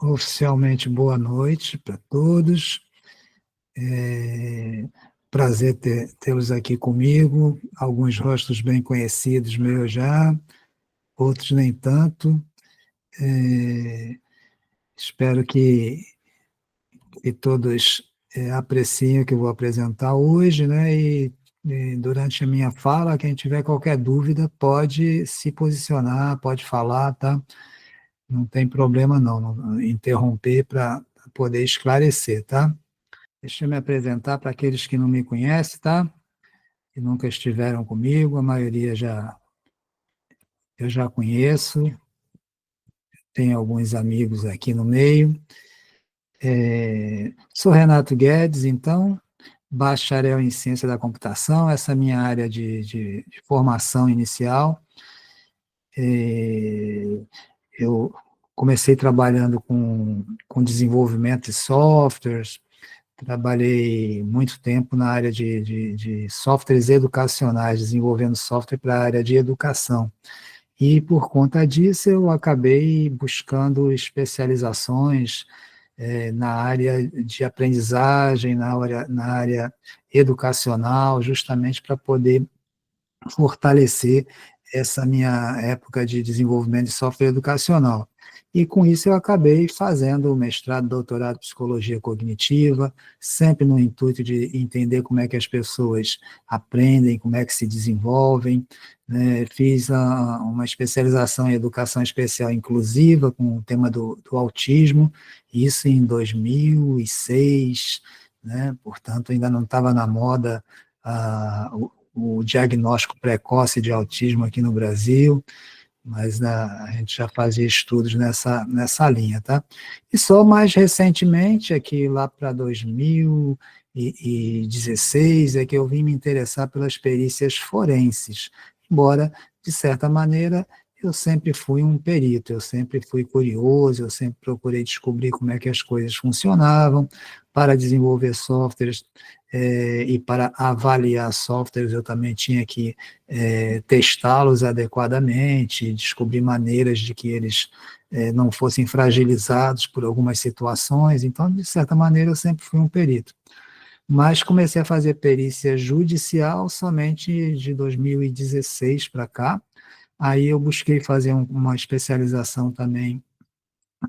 Oficialmente, boa noite para todos. Prazer tê-los aqui comigo. Alguns rostos bem conhecidos meus já, outros nem tanto. É, Espero que todos apreciem o que eu vou apresentar hoje, né? E durante a minha fala, quem tiver qualquer dúvida pode se posicionar, pode falar, tá? Não tem problema não interromper para poder esclarecer, tá? Deixa eu me apresentar para aqueles que não me conhecem, tá? Que nunca estiveram comigo, a maioria eu já conheço, tem alguns amigos aqui no meio. Sou Renato Guedes, então, bacharel em ciência da computação, essa é a minha área de formação inicial. Eu comecei trabalhando com desenvolvimento de softwares, trabalhei muito tempo na área de softwares educacionais, desenvolvendo software para a área de educação. E por conta disso, eu acabei buscando especializações na área de aprendizagem, na área educacional, justamente para poder fortalecer essa minha época de desenvolvimento de software educacional. E com isso eu acabei fazendo o mestrado, doutorado em psicologia cognitiva, sempre no intuito de entender como é que as pessoas aprendem, como é que se desenvolvem, né? Fiz uma especialização em educação especial inclusiva, com o tema do autismo, isso em 2006, né? Portanto, ainda não estava na moda o diagnóstico precoce de autismo aqui no Brasil, mas a gente já fazia estudos nessa linha, tá? E só mais recentemente, aqui lá para 2016, é que eu vim me interessar pelas perícias forenses, embora, de certa maneira, eu sempre fui um perito, eu sempre fui curioso, eu sempre procurei descobrir como é que as coisas funcionavam, para desenvolver softwares e para avaliar softwares eu também tinha que testá-los adequadamente, descobrir maneiras de que eles não fossem fragilizados por algumas situações, então, de certa maneira, eu sempre fui um perito. Mas comecei a fazer perícia judicial somente de 2016 para cá, aí eu busquei fazer uma especialização também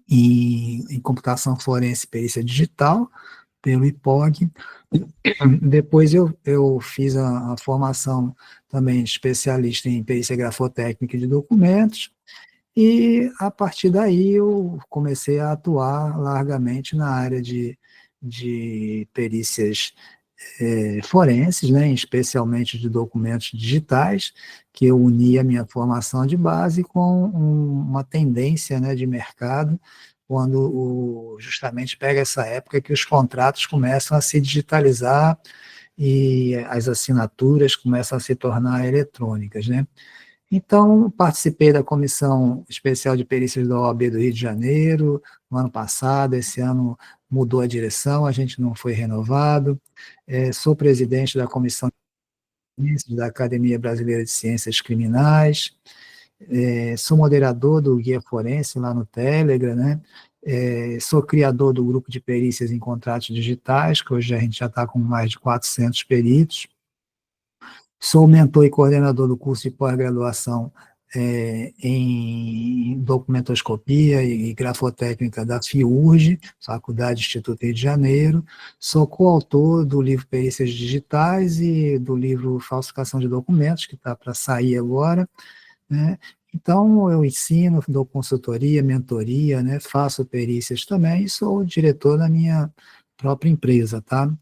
em computação forense e perícia digital, pelo IPOG. Depois eu fiz a formação também especialista em perícia grafotécnica de documentos, e a partir daí eu comecei a atuar largamente na área de perícias forenses, né, especialmente de documentos digitais, que eu uni a minha formação de base com uma tendência, né, de mercado, quando justamente pega essa época que os contratos começam a se digitalizar e as assinaturas começam a se tornar eletrônicas, né? Então, participei da Comissão Especial de Perícias da OAB do Rio de Janeiro, no ano passado, esse ano mudou a direção, a gente não foi renovado. Sou presidente da Comissão de Ciências da Academia Brasileira de Ciências Criminais, sou moderador do Guia Forense lá no Telegram, né? Sou criador do grupo de perícias em contratos digitais, que hoje a gente já está com mais de 400 peritos. Sou mentor e coordenador do curso de pós-graduação em documentoscopia e grafotécnica da FIURG, Faculdade Instituto Rio de Janeiro. Sou coautor do livro Perícias Digitais e do livro Falsificação de Documentos, que está para sair agora, né? Então, eu ensino, dou consultoria, mentoria, né? Faço perícias também e sou o diretor da minha própria empresa, tá?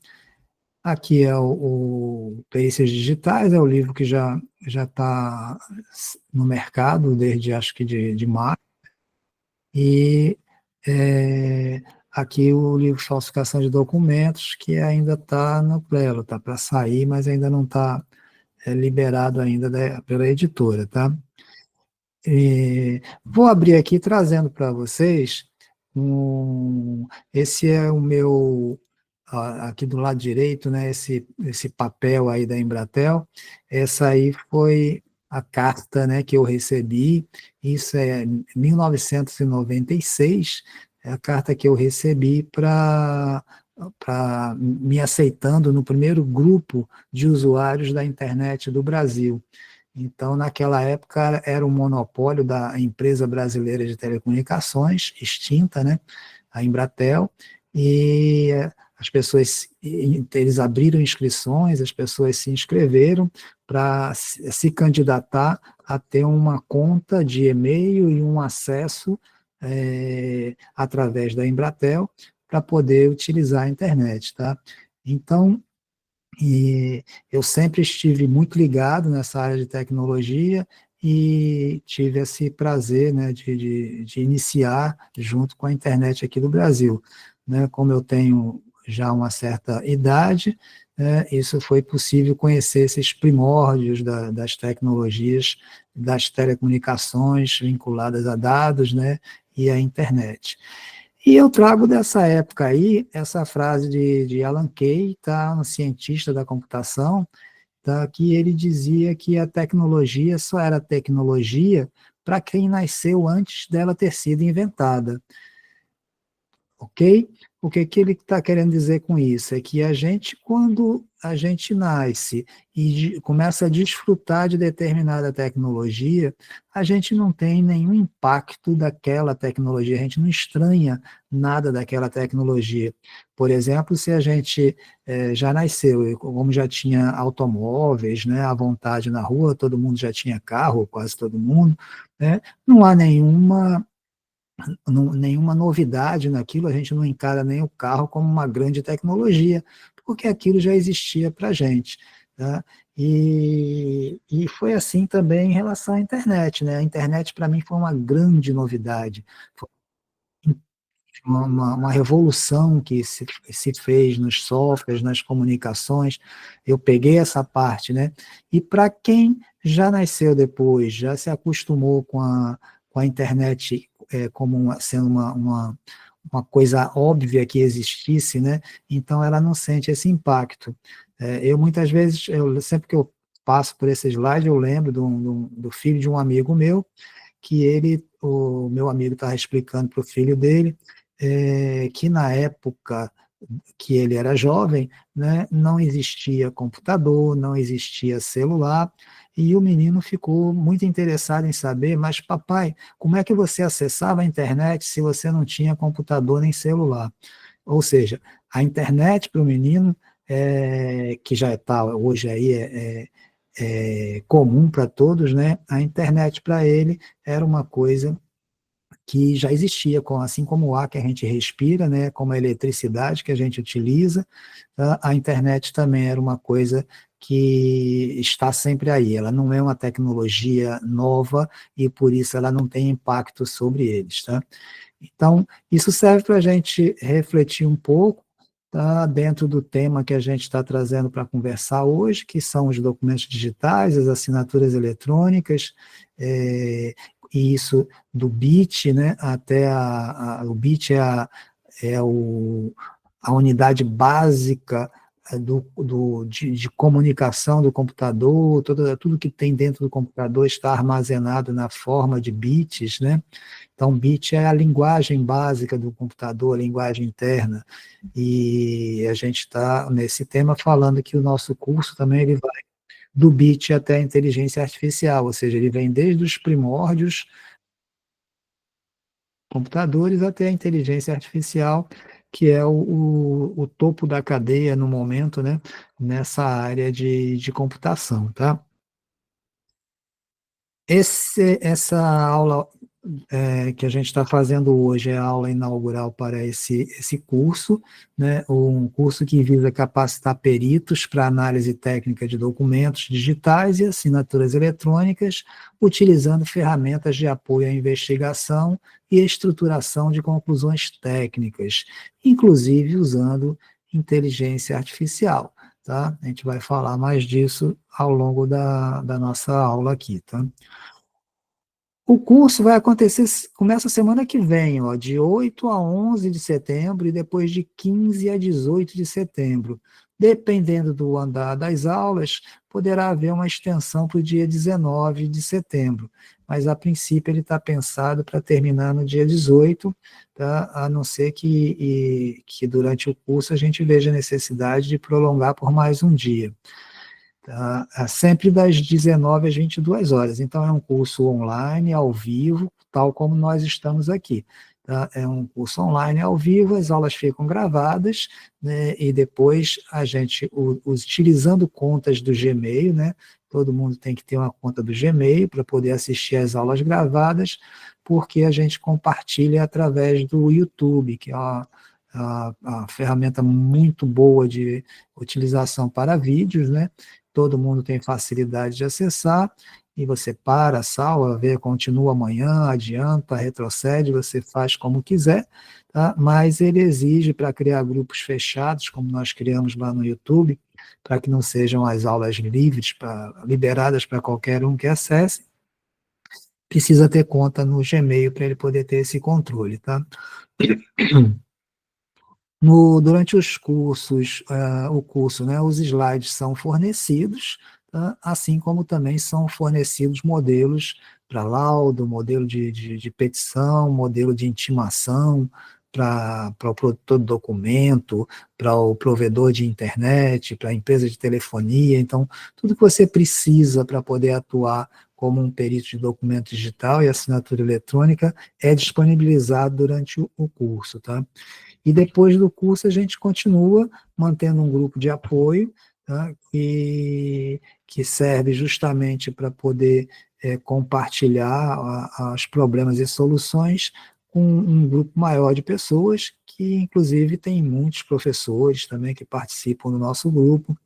Aqui é o Perícias Digitais, é o livro que já está no mercado desde, acho que, de março. E aqui o livro Falsificação de Documentos, que ainda está no prelo, está para sair, mas ainda não está liberado ainda pela editora, tá? Vou abrir aqui trazendo para vocês, esse é o meu, aqui do lado direito, né, esse papel aí da Embratel, essa aí foi a carta, né, que eu recebi, isso é 1996, é a carta que eu recebi me aceitando no primeiro grupo de usuários da internet do Brasil. Então, naquela época, era um monopólio da empresa brasileira de telecomunicações, extinta, né, a Embratel, e as pessoas, eles abriram inscrições, as pessoas se inscreveram para se candidatar a ter uma conta de e-mail e um acesso através da Embratel para poder utilizar a internet, tá? Então, eu sempre estive muito ligado nessa área de tecnologia e tive esse prazer, né, de iniciar junto com a internet aqui do Brasil. Né? Como eu tenho já uma certa idade, isso foi possível conhecer esses primórdios das tecnologias, das telecomunicações vinculadas a dados, né, e à internet. E eu trago dessa época aí essa frase de Alan Kay, tá, um cientista da computação, tá, que ele dizia que a tecnologia só era tecnologia para quem nasceu antes dela ter sido inventada. Ok? O que, que ele está querendo dizer com isso? É que a gente, quando a gente nasce e começa a desfrutar de determinada tecnologia, a gente não tem nenhum impacto daquela tecnologia, a gente não estranha nada daquela tecnologia. Por exemplo, se a gente já nasceu, e como já tinha automóveis, né, à vontade na rua, todo mundo já tinha carro, quase todo mundo, né, não há nenhuma novidade naquilo, a gente não encara nem o carro como uma grande tecnologia, porque aquilo já existia para a gente. Tá? E foi assim também em relação à internet. Né? A internet, para mim, foi uma grande novidade, foi uma revolução que se fez nos softwares, nas comunicações. Eu peguei essa parte, né? E para quem já nasceu depois, já se acostumou com a internet como sendo uma coisa óbvia que existisse, né? Então ela não sente esse impacto. Eu muitas vezes, sempre que eu passo por esse slide, eu lembro do filho de um amigo meu, que o meu amigo estava explicando para o filho dele que na época que ele era jovem, né, não existia computador, não existia celular, e o menino ficou muito interessado em saber, mas papai, como é que você acessava a internet se você não tinha computador nem celular? Ou seja, a internet para o menino, que já está hoje aí comum para todos, né? A internet para ele era uma coisa que já existia, assim como o ar que a gente respira, né, como a eletricidade que a gente utiliza, tá? A internet também era uma coisa que está sempre aí, ela não é uma tecnologia nova e por isso ela não tem impacto sobre eles. Tá? Então, isso serve para a gente refletir um pouco, tá, dentro do tema que a gente está trazendo para conversar hoje, que são os documentos digitais, as assinaturas eletrônicas, e isso do bit, né, até o bit a unidade básica de comunicação do computador, tudo que tem dentro do computador está armazenado na forma de bits, né? Então, bit é a linguagem básica do computador, a linguagem interna, e a gente está nesse tema falando que o nosso curso também ele vai do bit até a inteligência artificial, ou seja, ele vem desde os primórdios computadores até a inteligência artificial, que é o topo da cadeia no momento, né, nessa área de computação, tá? Essa aula que a gente está fazendo hoje é a aula inaugural para esse curso, né, um curso que visa capacitar peritos para análise técnica de documentos digitais e assinaturas eletrônicas, utilizando ferramentas de apoio à investigação e estruturação de conclusões técnicas, inclusive usando inteligência artificial. Tá? A gente vai falar mais disso ao longo da nossa aula aqui. Tá? O curso vai acontecer, começa semana que vem, ó, de 8 a 11 de setembro e depois de 15 a 18 de setembro. Dependendo do andar das aulas, poderá haver uma extensão para o dia 19 de setembro, mas a princípio ele está pensado para terminar no dia 18, tá? A não ser que durante o curso a gente veja a necessidade de prolongar por mais um dia. Tá? Sempre das 19 às 22 horas. Então, é um curso online, ao vivo, tal como nós estamos aqui. Tá? É um curso online, ao vivo, as aulas ficam gravadas, né, e depois a gente, utilizando contas do Gmail, né, todo mundo tem que ter uma conta do Gmail para poder assistir às aulas gravadas, porque a gente compartilha através do YouTube, que é uma ferramenta muito boa de utilização para vídeos, né? Todo mundo tem facilidade de acessar, e você para, salva, vê, continua amanhã, adianta, retrocede, você faz como quiser, tá? Mas ele exige para criar grupos fechados, como nós criamos lá no YouTube, para que não sejam as aulas livres, liberadas para qualquer um que acesse, precisa ter conta no Gmail para ele poder ter esse controle, tá? Durante os cursos, o curso, né, os slides são fornecidos, tá? Assim como também são fornecidos modelos para laudo, modelo de petição, modelo de intimação, para o produtor do documento, para o provedor de internet, para a empresa de telefonia. Então, tudo que você precisa para poder atuar como um perito de documento digital e assinatura eletrônica é disponibilizado durante o curso, tá? E depois do curso a gente continua mantendo um grupo de apoio, tá? Que serve justamente para poder compartilhar os problemas e soluções com um grupo maior de pessoas, que inclusive tem muitos professores também que participam do nosso grupo,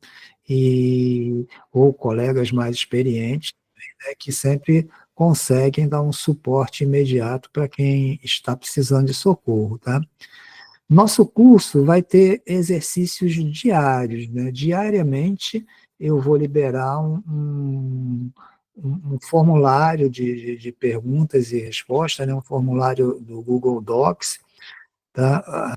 ou colegas mais experientes, né, que sempre conseguem dar um suporte imediato para quem está precisando de socorro, tá? Nosso curso vai ter exercícios diários, né? Diariamente eu vou liberar um formulário de perguntas e respostas, né? Um formulário do Google Docs, tá?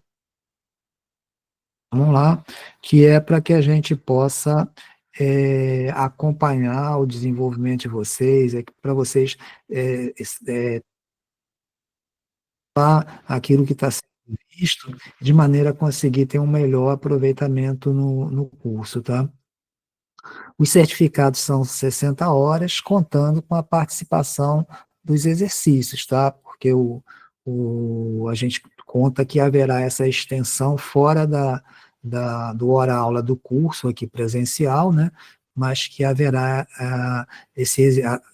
Vamos lá, que é para que a gente possa acompanhar o desenvolvimento de vocês, para vocês aquilo que está sendo visto, de maneira a conseguir ter um melhor aproveitamento no curso, tá? Os certificados são 60 horas, contando com a participação dos exercícios, tá? Porque a gente conta que haverá essa extensão fora do hora-aula do curso aqui presencial, né? Mas que haverá,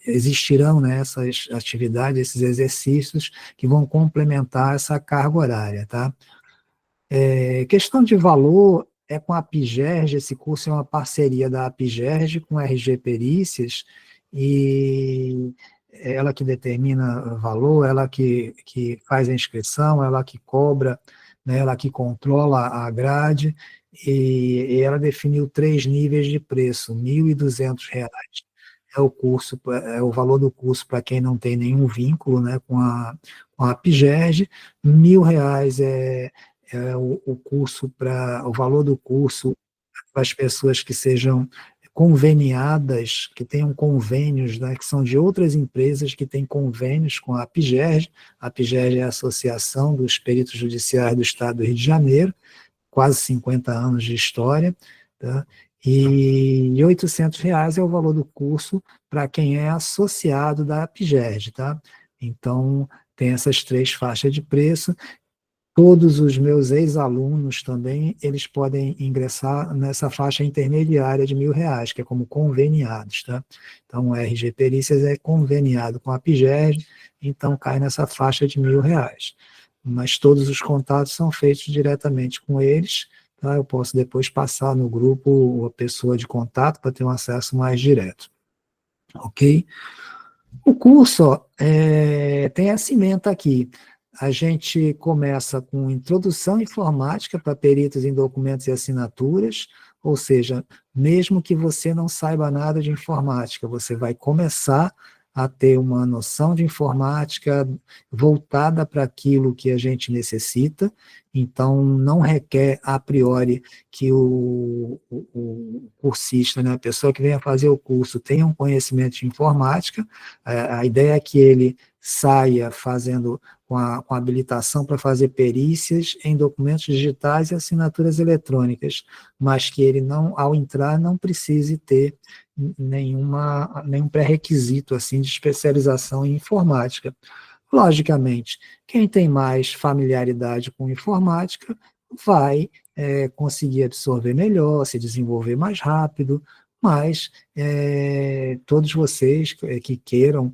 existirão, né, essas atividades, esses exercícios que vão complementar essa carga horária, tá? Questão de valor é com a Apigerge. Esse curso é uma parceria da Apigerge com a RG Perícias, e ela que determina o valor, ela que faz a inscrição, ela que cobra, né, ela que controla a grade, e ela definiu 3 níveis de preço: R$ 1.200 é o curso, é o valor do curso para quem não tem nenhum vínculo, né, com a Apigerge. R$ 1.000 o valor do curso para as pessoas que sejam conveniadas, que tenham convênios, né, que são de outras empresas que têm convênios com a Apigerge. A Apigerge é a Associação dos Peritos Judiciários do Estado do Rio de Janeiro, quase 50 anos de história, tá? E R$ 800 é o valor do curso para quem é associado da Apigerge, tá? Então, tem essas 3 faixas de preço. Todos os meus ex-alunos também, eles podem ingressar nessa faixa intermediária de R$ 1.000, que é como conveniados, tá? Então, o RG Perícias é conveniado com a Apigerge, então cai nessa faixa de R$ 1.000. Mas todos os contatos são feitos diretamente com eles, tá? Eu posso depois passar no grupo a pessoa de contato para ter um acesso mais direto, ok? O curso, ó, tem a cimenta aqui. A gente começa com introdução à informática para peritos em documentos e assinaturas, ou seja, mesmo que você não saiba nada de informática, você vai começar a ter uma noção de informática voltada para aquilo que a gente necessita, então não requer a priori que o cursista, né, a pessoa que venha fazer o curso, tenha um conhecimento de informática. A ideia é que ele saia fazendo com a habilitação para fazer perícias em documentos digitais e assinaturas eletrônicas, mas que ele não, ao entrar, não precise ter nenhum pré-requisito assim de especialização em informática. Logicamente, quem tem mais familiaridade com informática vai conseguir absorver melhor, se desenvolver mais rápido, mas todos vocês que queiram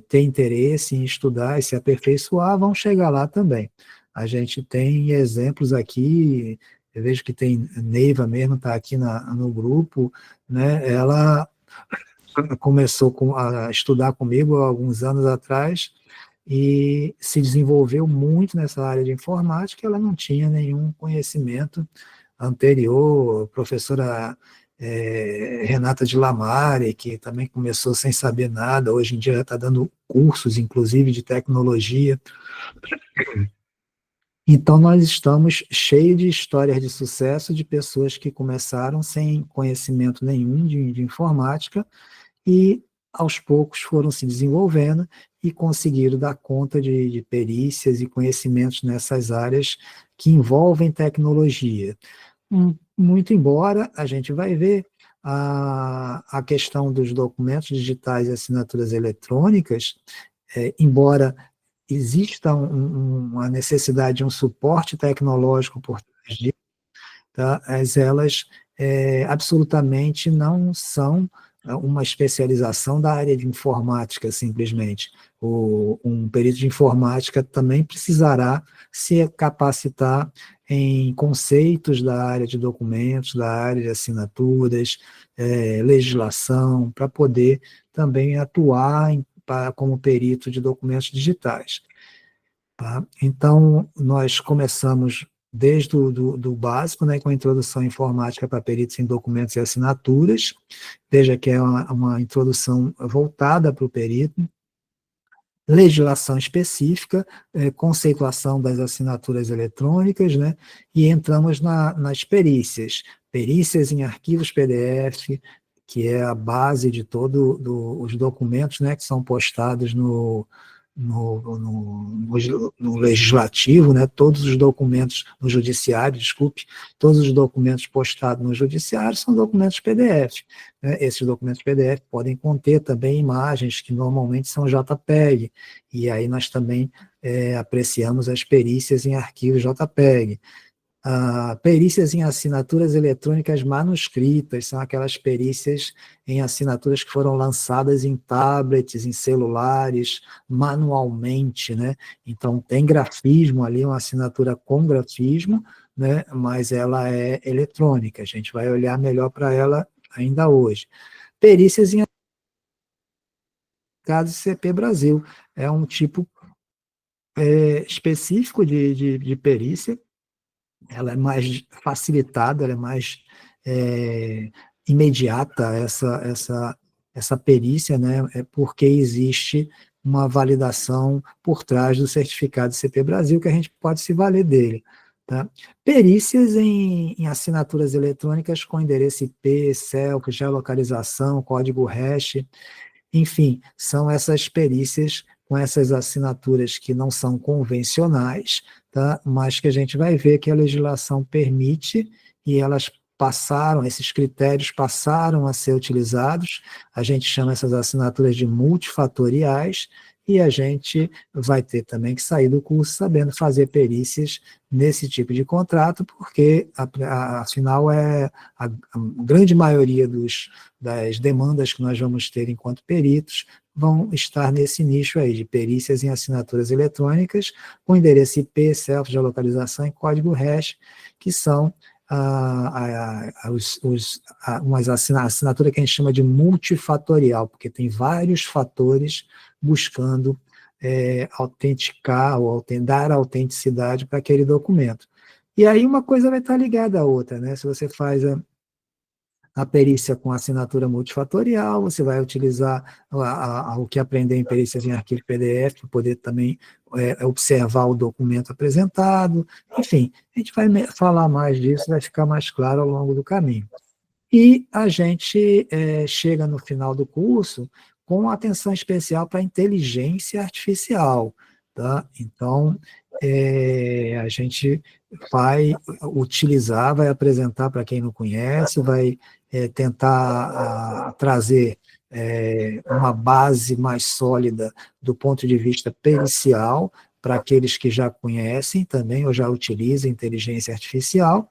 ter interesse em estudar e se aperfeiçoar vão chegar lá também. A gente tem exemplos aqui, eu vejo que tem Neiva mesmo, está aqui no grupo, né? Ela começou a estudar comigo há alguns anos atrás e se desenvolveu muito nessa área de informática. Ela não tinha nenhum conhecimento anterior. A professora Renata de Lamare, que também começou sem saber nada, hoje em dia já está dando cursos, inclusive, de tecnologia. Então, nós estamos cheios de histórias de sucesso de pessoas que começaram sem conhecimento nenhum de informática e aos poucos foram se desenvolvendo e conseguiram dar conta de perícias e conhecimentos nessas áreas que envolvem tecnologia. Muito embora a gente vai ver a questão dos documentos digitais e assinaturas eletrônicas, embora exista uma necessidade de um suporte tecnológico por trás disso, tá? Mas elas absolutamente não são uma especialização da área de informática, simplesmente. Um perito de informática também precisará se capacitar em conceitos da área de documentos, da área de assinaturas, legislação, para poder também atuar como perito de documentos digitais. Tá? Então, nós começamos desde do básico, né, com a introdução à informática para peritos em documentos e assinaturas, veja que é uma introdução voltada para o perito, legislação específica, conceituação das assinaturas eletrônicas, né, e entramos nas perícias, perícias em arquivos PDF, que é a base de todos os documentos, né, que são postados no legislativo, né, todos os documentos no judiciário, desculpe, todos os documentos postados no judiciário são documentos PDF. Né? Esses documentos PDF podem conter também imagens que normalmente são JPEG, e aí nós também apreciamos as perícias em arquivos JPEG. Perícias em assinaturas eletrônicas manuscritas, são aquelas perícias em assinaturas que foram lançadas em tablets, em celulares, manualmente, né? Então, tem grafismo ali, uma assinatura com grafismo, né? Mas ela é eletrônica, a gente vai olhar melhor para ela ainda hoje. Perícias em caso CP Brasil, é um tipo específico de perícia, ela é mais facilitada, ela é mais imediata, essa perícia, né, porque existe uma validação por trás do certificado CP Brasil, que a gente pode se valer dele. Tá? Perícias em assinaturas eletrônicas com endereço IP, CELC, geolocalização, código hash, enfim, são essas perícias com essas assinaturas que não são convencionais, tá? Mas que a gente vai ver que a legislação permite e elas passaram, esses critérios passaram a ser utilizados, a gente chama essas assinaturas de multifatoriais, e a gente vai ter também que sair do curso sabendo fazer perícias nesse tipo de contrato, porque, afinal, a grande maioria das demandas que nós vamos ter enquanto peritos vão estar nesse nicho aí, de perícias em assinaturas eletrônicas, com endereço IP, self, geolocalização e código hash, que são uma assinatura que a gente chama de multifatorial, porque tem vários fatores buscando autenticar ou dar autenticidade para aquele documento. E aí uma coisa vai estar ligada à outra, né? Se você faz a perícia com assinatura multifatorial, você vai utilizar o que aprender em perícias em arquivo PDF, para poder também observar o documento apresentado, enfim, a gente vai falar mais disso, vai ficar mais claro ao longo do caminho. E a gente chega no final do curso com atenção especial para a inteligência artificial, tá? Então, a gente vai utilizar, vai apresentar para quem não conhece, vai tentar trazer uma base mais sólida do ponto de vista pericial, para aqueles que já conhecem também, ou já utilizam inteligência artificial.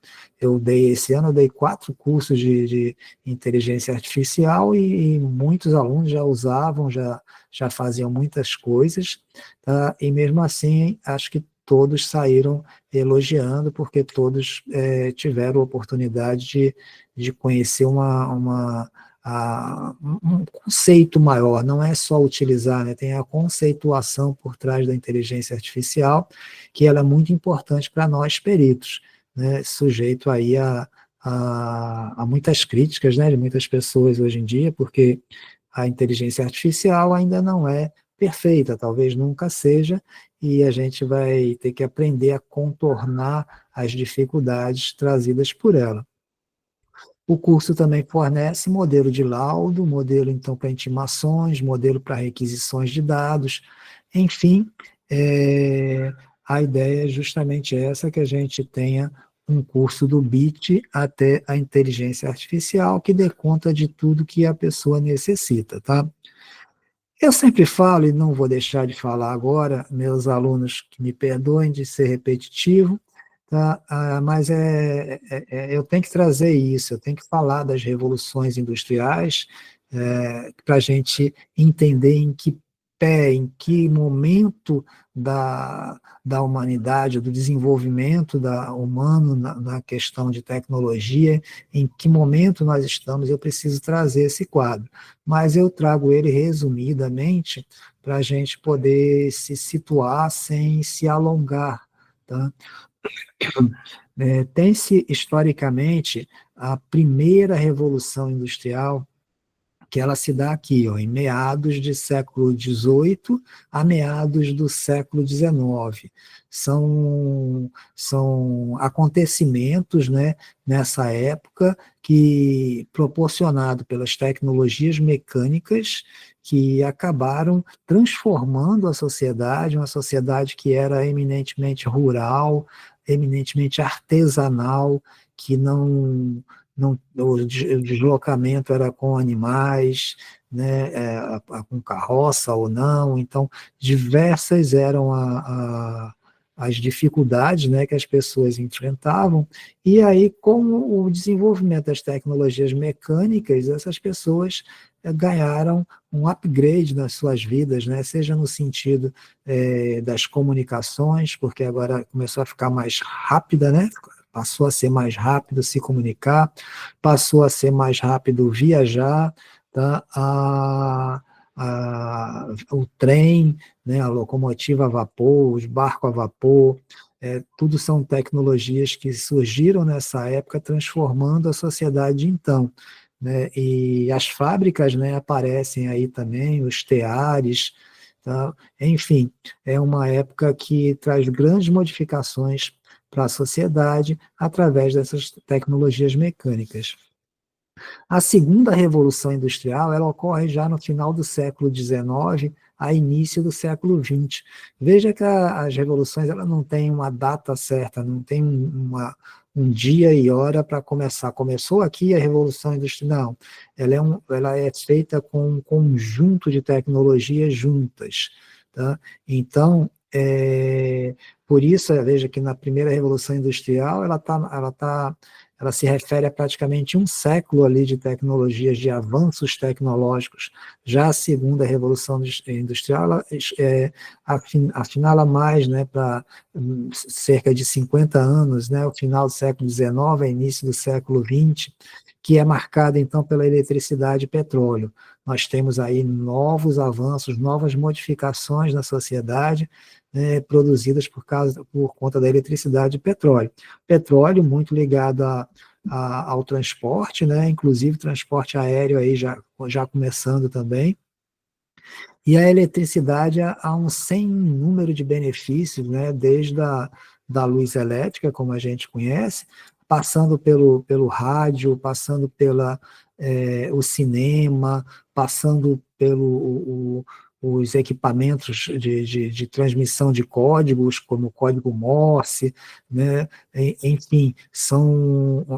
Esse ano eu dei 4 cursos de inteligência artificial e muitos alunos já usavam, já faziam muitas coisas, tá? E mesmo assim, acho que todos saíram elogiando, porque todos tiveram a oportunidade de conhecer um conceito maior, não é só utilizar, né? Tem a conceituação por trás da inteligência artificial, que ela é muito importante para nós peritos, né? Sujeito aí a muitas críticas, né, de muitas pessoas hoje em dia, porque a inteligência artificial ainda não é perfeita, talvez nunca seja, e a gente vai ter que aprender a contornar as dificuldades trazidas por ela. O curso também fornece modelo de laudo, modelo então para intimações, modelo para requisições de dados, enfim, a ideia é justamente essa, que a gente tenha um curso do BIT até a inteligência artificial, que dê conta de tudo que a pessoa necessita, tá? Eu sempre falo, e não vou deixar de falar agora, meus alunos que me perdoem de ser repetitivo, tá? Mas eu tenho que trazer isso, eu tenho que falar das revoluções industriais, para a gente entender em que pé, em que momento da humanidade, do desenvolvimento humano na questão de tecnologia, em que momento nós estamos, eu preciso trazer esse quadro. Mas eu trago ele resumidamente para a gente poder se situar sem se alongar, tá? Tem-se, historicamente, a primeira revolução industrial, que ela se dá aqui, ó, em meados do século XVIII a meados do século XIX. São acontecimentos, né, nessa época, que, proporcionado pelas tecnologias mecânicas, que acabaram transformando a sociedade, uma sociedade que era eminentemente rural, eminentemente artesanal, que o deslocamento era com animais, né, com carroça ou não, então diversas eram as dificuldades, né, que as pessoas enfrentavam, e aí com o desenvolvimento das tecnologias mecânicas, essas pessoas ganharam um upgrade nas suas vidas, né, seja no sentido das comunicações, porque agora começou a ficar mais rápida, né, passou a ser mais rápido se comunicar, passou a ser mais rápido viajar, tá? O trem, né, a locomotiva a vapor, os barcos a vapor, tudo são tecnologias que surgiram nessa época, transformando a sociedade então, né? E as fábricas, né, aparecem aí também, os teares, tá? Enfim, é uma época que traz grandes modificações para a sociedade através dessas tecnologias mecânicas. A segunda revolução industrial, ela ocorre já no final do século XIX, a início do século XX. Veja que as revoluções, ela não têm uma data certa, não tem um dia e hora para começar. Começou aqui a revolução industrial. Não, ela é feita com um conjunto de tecnologias juntas, tá? Então, por isso, veja que na primeira revolução industrial, ela se refere a praticamente um século ali de tecnologias, de avanços tecnológicos. Já a segunda revolução industrial, ela afinala mais, né, para cerca de 50 anos, né, o final do século XIX, início do século XX, que é marcada então pela eletricidade e petróleo. Nós temos aí novos avanços, novas modificações na sociedade, né, produzidas por conta da eletricidade e petróleo. Petróleo muito ligado ao transporte, né? Inclusive transporte aéreo aí já começando também. E a eletricidade há um sem número de benefícios, né? Desde da luz elétrica, como a gente conhece, passando pelo rádio, passando o cinema, passando os equipamentos de transmissão de códigos, como o código Morse, né? Enfim,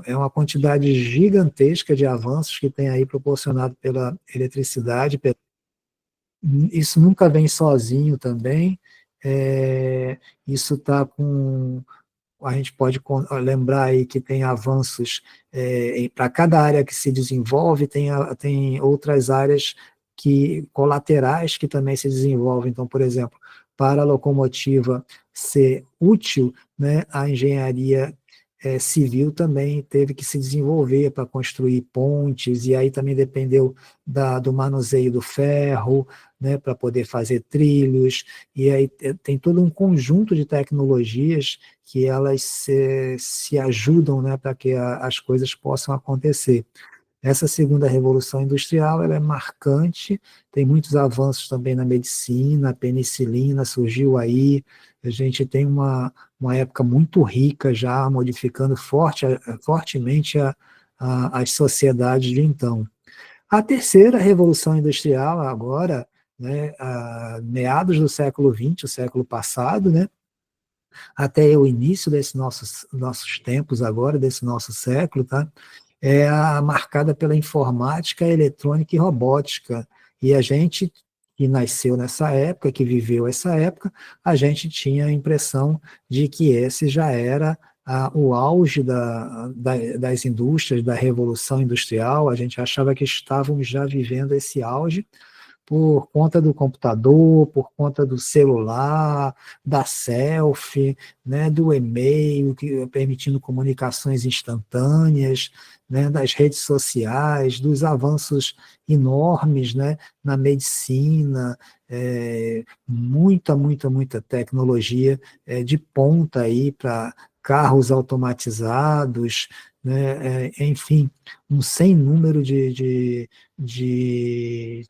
é uma quantidade gigantesca de avanços que tem aí proporcionado pela eletricidade. Isso nunca vem sozinho também. Isso está com. A gente pode lembrar aí que tem avanços para cada área que se desenvolve, tem outras áreas colaterais que também se desenvolvem. Então, por exemplo, para a locomotiva ser útil, né, a engenharia civil também teve que se desenvolver para construir pontes, e aí também dependeu do manuseio do ferro, né, para poder fazer trilhos, e aí tem todo um conjunto de tecnologias que elas se ajudam, né, para que as coisas possam acontecer. Essa segunda revolução industrial ela é marcante, tem muitos avanços também na medicina, a penicilina surgiu aí, a gente tem uma época muito rica já, modificando fortemente as sociedades de então. A terceira revolução industrial, agora, né, meados do século XX, o século passado, né, até o início desses nossos tempos agora, desse nosso século, tá? É marcada pela informática, eletrônica e robótica. E a gente que nasceu nessa época, que viveu essa época, a gente tinha a impressão de que esse já era o auge das indústrias, da revolução industrial, a gente achava que estávamos já vivendo esse auge, por conta do computador, por conta do celular, da selfie, né, do e-mail, permitindo comunicações instantâneas, né, das redes sociais, dos avanços enormes, né, na medicina, muita tecnologia de ponta aí para carros automatizados, né, enfim, um sem número de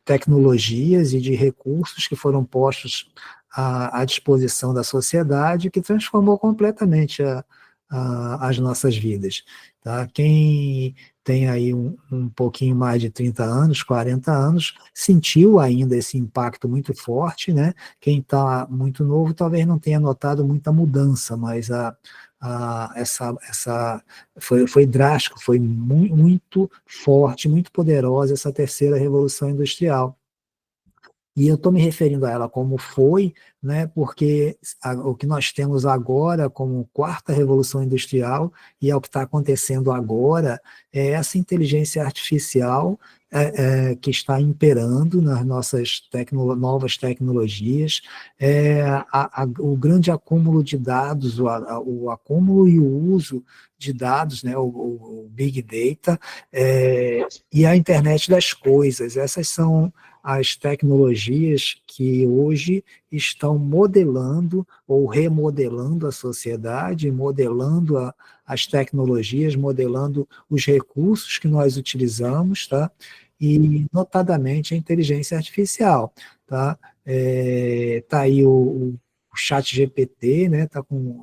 tecnologias e de recursos que foram postos à disposição da sociedade, que transformou completamente as nossas vidas. Tá? Quem tem aí um pouquinho mais de 30 anos, 40 anos, sentiu ainda esse impacto muito forte, né? Quem está muito novo talvez não tenha notado muita mudança, mas foi drástico, foi muito forte, muito poderosa essa terceira revolução industrial. E eu estou me referindo a ela como foi, né, porque o que nós temos agora como quarta revolução industrial e é o que está acontecendo agora é essa inteligência artificial que está imperando nas nossas novas tecnologias, o grande acúmulo de dados, o acúmulo e o uso de dados, né, o Big Data, e a internet das coisas. Essas são as tecnologias que hoje estão modelando ou remodelando a sociedade, modelando as tecnologias, modelando os recursos que nós utilizamos, tá? E, notadamente, a inteligência artificial. Tá, tá aí o chat GPT, né,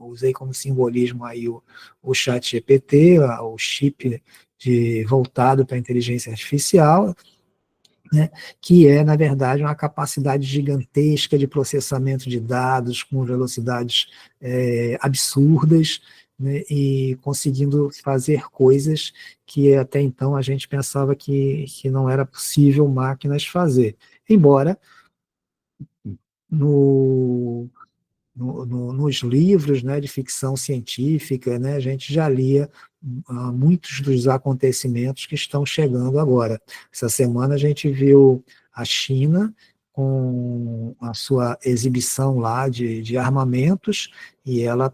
usei como simbolismo aí o chat GPT, o chip voltado para a inteligência artificial, né, que é, na verdade, uma capacidade gigantesca de processamento de dados com velocidades absurdas, né, e conseguindo fazer coisas que até então a gente pensava que não era possível máquinas fazer. Embora no, nos livros, né, de ficção científica, né, a gente já lia muitos dos acontecimentos que estão chegando agora. Essa semana a gente viu a China com a sua exibição lá de armamentos, e ela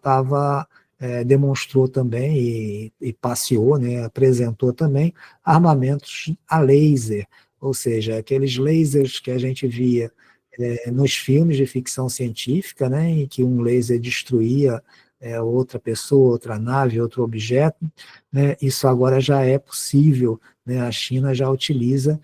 demonstrou também e passeou, né, apresentou também armamentos a laser, ou seja, aqueles lasers que a gente via nos filmes de ficção científica, né, em que um laser destruía outra pessoa, outra nave, outro objeto, né? Isso agora já é possível, né? A China já utiliza,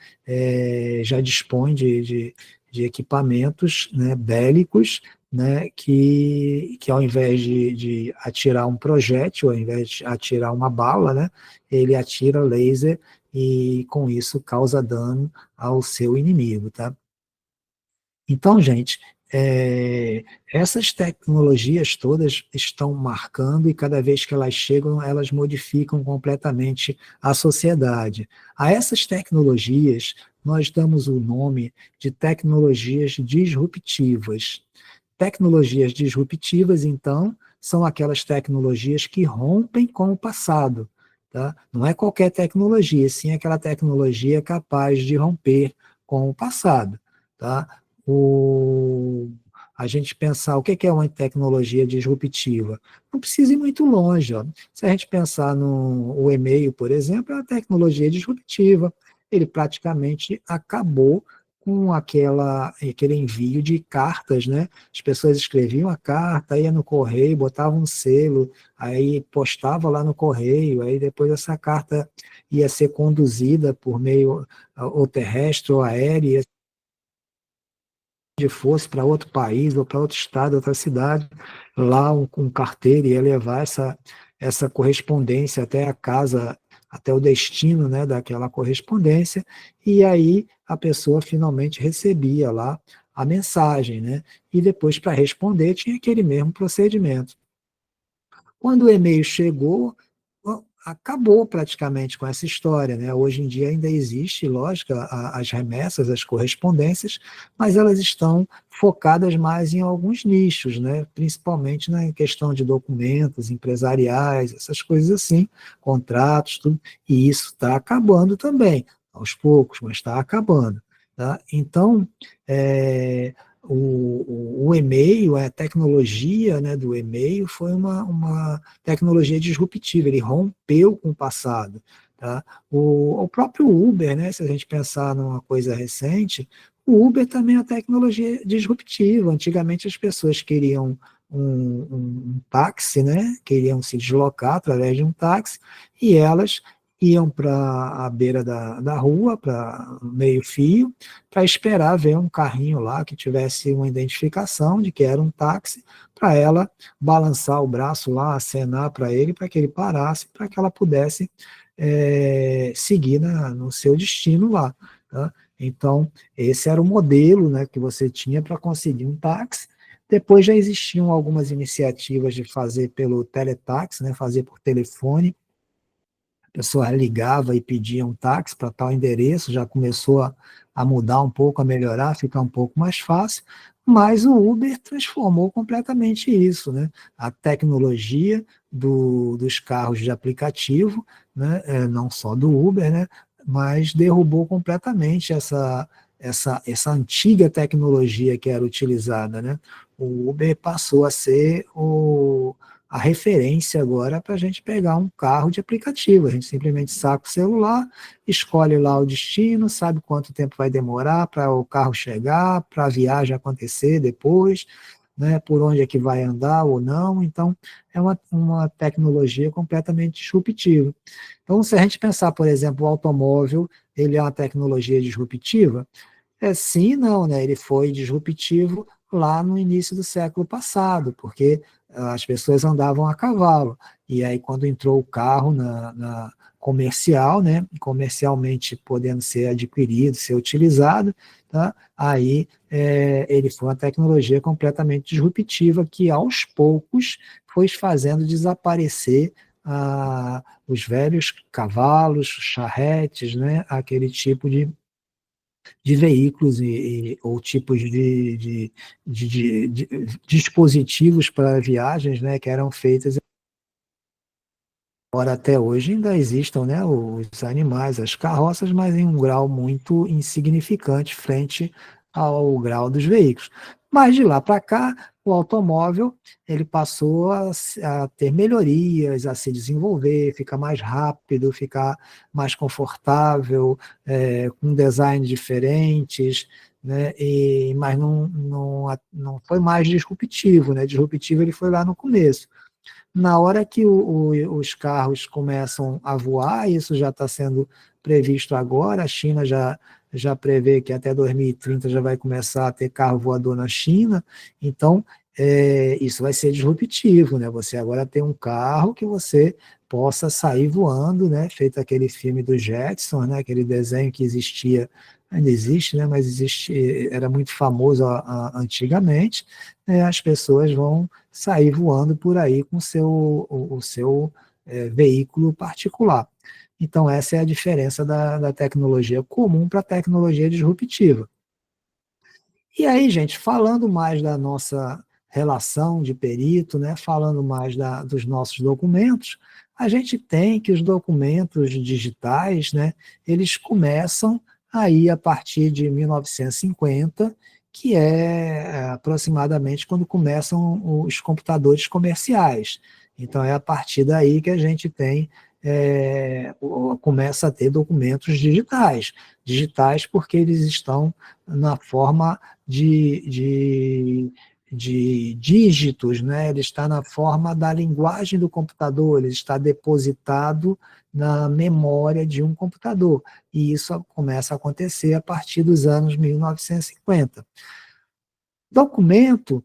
já dispõe de equipamentos, né, bélicos, né, que ao invés de atirar um projétil, ao invés de atirar uma bala, né, ele atira laser e com isso causa dano ao seu inimigo, tá? Então, gente, essas tecnologias todas estão marcando e cada vez que elas chegam, elas modificam completamente a sociedade. A essas tecnologias, nós damos o nome de tecnologias disruptivas. Tecnologias disruptivas, então, são aquelas tecnologias que rompem com o passado. Tá? Não é qualquer tecnologia, sim aquela tecnologia capaz de romper com o passado. Tá? O, a gente pensar o que é uma tecnologia disruptiva. Não precisa ir muito longe. Ó. Se a gente pensar no o e-mail, por exemplo, é uma tecnologia disruptiva. Ele praticamente acabou com aquele envio de cartas, né? As pessoas escreviam a carta, ia no correio, botavam um selo, aí postava lá no correio, aí depois essa carta ia ser conduzida por meio ou terrestre ou aéreo, se fosse para outro país ou para outro estado, outra cidade, lá um carteiro ia levar essa correspondência até a casa, até o destino, né, daquela correspondência, e aí a pessoa finalmente recebia lá a mensagem, né, e depois para responder tinha aquele mesmo procedimento. Quando o e-mail chegou, acabou praticamente com essa história, né? Hoje em dia ainda existe, lógico, as remessas, as correspondências, mas elas estão focadas mais em alguns nichos, né? Principalmente na questão de documentos empresariais, essas coisas assim, contratos, tudo, e isso está acabando também, aos poucos, mas está acabando. Tá? Então, o e-mail, a tecnologia, né, do e-mail foi uma tecnologia disruptiva, ele rompeu com o passado. Tá? O próprio Uber, né, se a gente pensar numa coisa recente, o Uber também é uma tecnologia disruptiva. Antigamente as pessoas queriam um táxi, né, queriam se deslocar através de um táxi, e elas iam para a beira da rua, para meio-fio, para esperar ver um carrinho lá que tivesse uma identificação de que era um táxi, para ela balançar o braço lá, acenar para ele, para que ele parasse, para que ela pudesse seguir no seu destino lá. Tá? Então, esse era o modelo, né, que você tinha para conseguir um táxi. Depois já existiam algumas iniciativas de fazer pelo teletáxi, né, fazer por telefone, a pessoa ligava e pedia um táxi para tal endereço, já começou a mudar um pouco, a melhorar, ficar um pouco mais fácil, mas o Uber transformou completamente isso, né? A tecnologia dos carros de aplicativo, né? Não só do Uber, né? Mas derrubou completamente essa antiga tecnologia que era utilizada, né? O Uber passou a ser a referência agora para a gente pegar um carro de aplicativo. A gente simplesmente saca o celular, escolhe lá o destino, sabe quanto tempo vai demorar para o carro chegar, para a viagem acontecer depois, né, por onde é que vai andar ou não. Então, é uma tecnologia completamente disruptiva. Então, se a gente pensar, por exemplo, o automóvel, ele é uma tecnologia disruptiva? Sim e não, né? Ele foi disruptivo lá no início do século passado, porque as pessoas andavam a cavalo. E aí, quando entrou o carro na comercial, né? Comercialmente podendo ser adquirido, ser utilizado, tá? Aí ele foi uma tecnologia completamente disruptiva que, aos poucos, foi fazendo desaparecer os velhos cavalos, charretes, né? Aquele tipo de veículos ou tipos de dispositivos para viagens, né, que eram feitas. Ora, até hoje ainda existam, né, os animais, as carroças, mas em um grau muito insignificante frente ao grau dos veículos. Mas de lá para cá, o automóvel ele passou a ter melhorias, a se desenvolver, ficar mais rápido, ficar mais confortável, com designs diferentes, né, mas não foi mais disruptivo, né? Disruptivo ele foi lá no começo. Na hora que os carros começam a voar, isso já está sendo previsto agora, a China já prevê que até 2030 já vai começar a ter carro voador na China, então isso vai ser disruptivo, né? Você agora tem um carro que você possa sair voando, né? Feito aquele filme do Jetson, né? Aquele desenho que existia, ainda existe, né? Mas existe, era muito famoso antigamente, né? As pessoas vão sair voando por aí com o seu veículo particular. Então, essa é a diferença da tecnologia comum para a tecnologia disruptiva. E aí, gente, falando mais da nossa relação de perito, né, falando mais dos nossos documentos, a gente tem que os documentos digitais, né, eles começam aí a partir de 1950, que é aproximadamente quando começam os computadores comerciais. Então, é a partir daí que a gente tem, começa a ter documentos digitais. Digitais porque eles estão na forma de dígitos, né? Ele está na forma da linguagem do computador, ele está depositado na memória de um computador. E isso começa a acontecer a partir dos anos 1950. Documento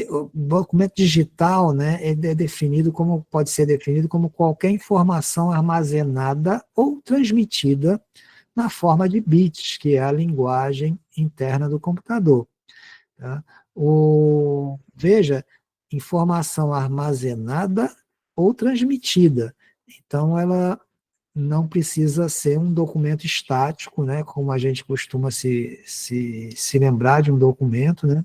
o documento digital, né, ele é definido como, pode ser definido como qualquer informação armazenada ou transmitida na forma de bits, que é a linguagem interna do computador. Tá? Veja, informação armazenada ou transmitida. Então, ela não precisa ser um documento estático, né, como a gente costuma se lembrar de um documento, né?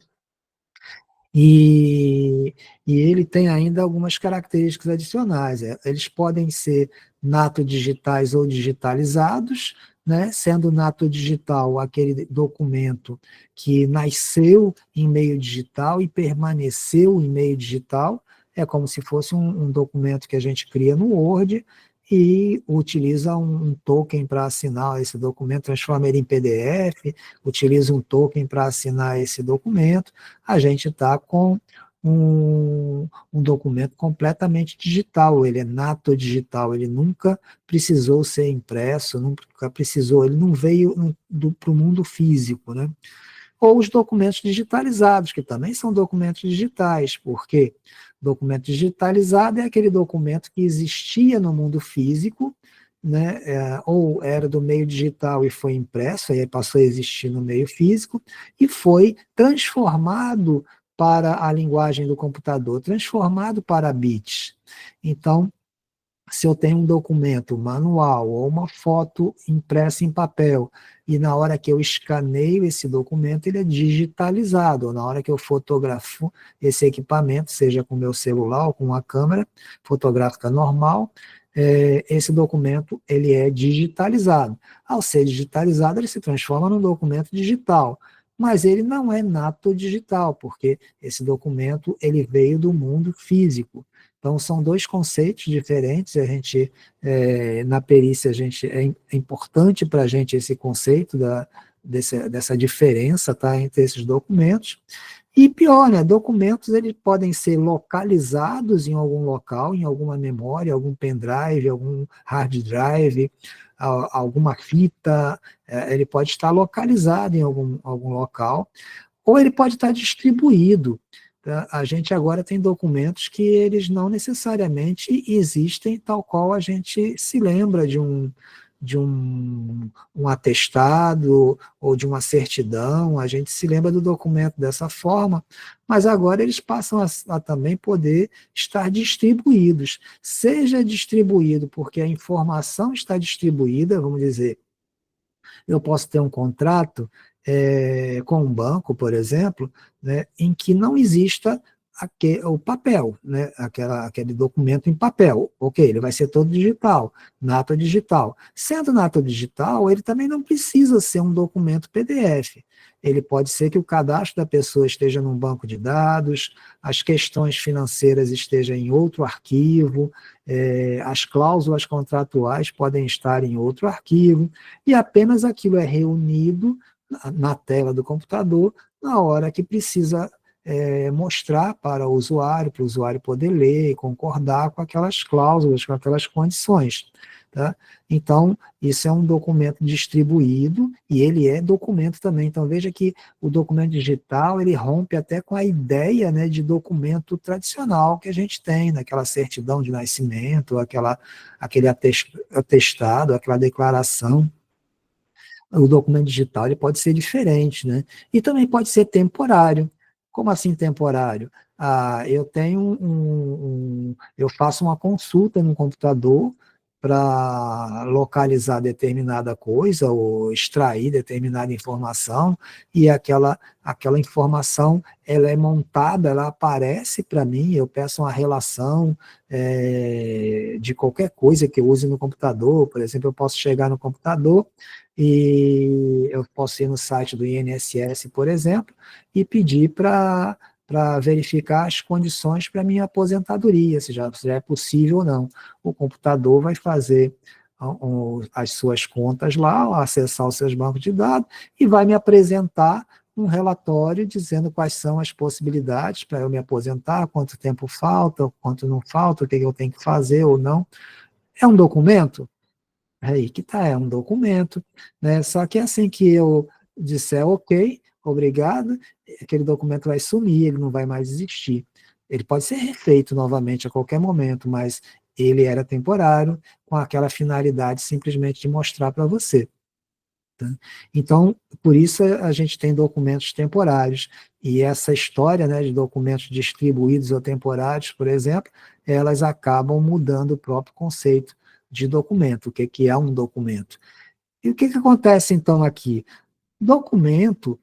E ele tem ainda algumas características adicionais. Eles podem ser nato digitais ou digitalizados, né? Sendo nato digital aquele documento que nasceu em meio digital e permaneceu em meio digital. É como se fosse um documento que a gente cria no Word e utiliza um token para assinar esse documento, transforma ele em PDF, utiliza um token para assinar esse documento. A gente está com um documento completamente digital, ele é nato digital, ele nunca precisou ser impresso, nunca precisou, ele não veio para o mundo físico, né? Ou os documentos digitalizados, que também são documentos digitais, porque documento digitalizado é aquele documento que existia no mundo físico, né, ou era do meio digital e foi impresso, aí passou a existir no meio físico, e foi transformado para a linguagem do computador, transformado para bits. Então, se eu tenho um documento manual ou uma foto impressa em papel, e na hora que eu escaneio esse documento, ele é digitalizado, ou na hora que eu fotografo esse equipamento, seja com meu celular ou com uma câmera fotográfica normal, esse documento ele é digitalizado. Ao ser digitalizado, ele se transforma num documento digital, mas ele não é nato digital, porque esse documento ele veio do mundo físico. Então, são dois conceitos diferentes. A gente, na perícia, é importante para a gente esse conceito dessa diferença, tá, entre esses documentos. E pior, né, documentos eles podem ser localizados em algum local, em alguma memória, algum pendrive, algum hard drive, alguma fita, ele pode estar localizado em algum local, ou ele pode estar distribuído. Tá? A gente agora tem documentos que eles não necessariamente existem tal qual a gente se lembra de um atestado ou de uma certidão, a gente se lembra do documento dessa forma, mas agora eles passam a também poder estar distribuídos. Seja distribuído porque a informação está distribuída, vamos dizer, eu posso ter um contrato com um banco, por exemplo, né, em que não exista o papel, né, aquele documento em papel. Ok, ele vai ser todo digital, nato digital. Sendo nato digital, ele também não precisa ser um documento PDF. Ele pode ser que o cadastro da pessoa esteja num banco de dados, as questões financeiras estejam em outro arquivo, as cláusulas contratuais podem estar em outro arquivo, e apenas aquilo é reunido na tela do computador na hora que precisa mostrar para o usuário poder ler e concordar com aquelas cláusulas, com aquelas condições. Tá? Então, isso é um documento distribuído e ele é documento também. Então, veja que o documento digital, ele rompe até com a ideia, né, de documento tradicional que a gente tem, naquela certidão de nascimento, aquele atestado, aquela declaração. O documento digital ele pode ser diferente, né? E também pode ser temporário. Como assim temporário? Eu tenho eu faço uma consulta no computador para localizar determinada coisa ou extrair determinada informação e aquela informação ela é montada, ela aparece para mim, eu peço uma relação de qualquer coisa que eu use no computador, por exemplo, eu posso chegar no computador e eu posso ir no site do INSS, por exemplo, e pedir para verificar as condições para minha aposentadoria, se já é possível ou não. O computador vai fazer as suas contas lá, acessar os seus bancos de dados e vai me apresentar um relatório dizendo quais são as possibilidades para eu me aposentar, quanto tempo falta, quanto não falta, o que eu tenho que fazer ou não. É um documento? É aí que está, é um documento, né? Só que assim que eu disser ok, obrigado, aquele documento vai sumir, ele não vai mais existir. Ele pode ser refeito novamente a qualquer momento, mas ele era temporário, com aquela finalidade simplesmente de mostrar para você. Tá? Então, por isso a gente tem documentos temporários. E essa história, né, de documentos distribuídos ou temporários, por exemplo, elas acabam mudando o próprio conceito de documento, o que é um documento. E o que acontece então aqui? Documento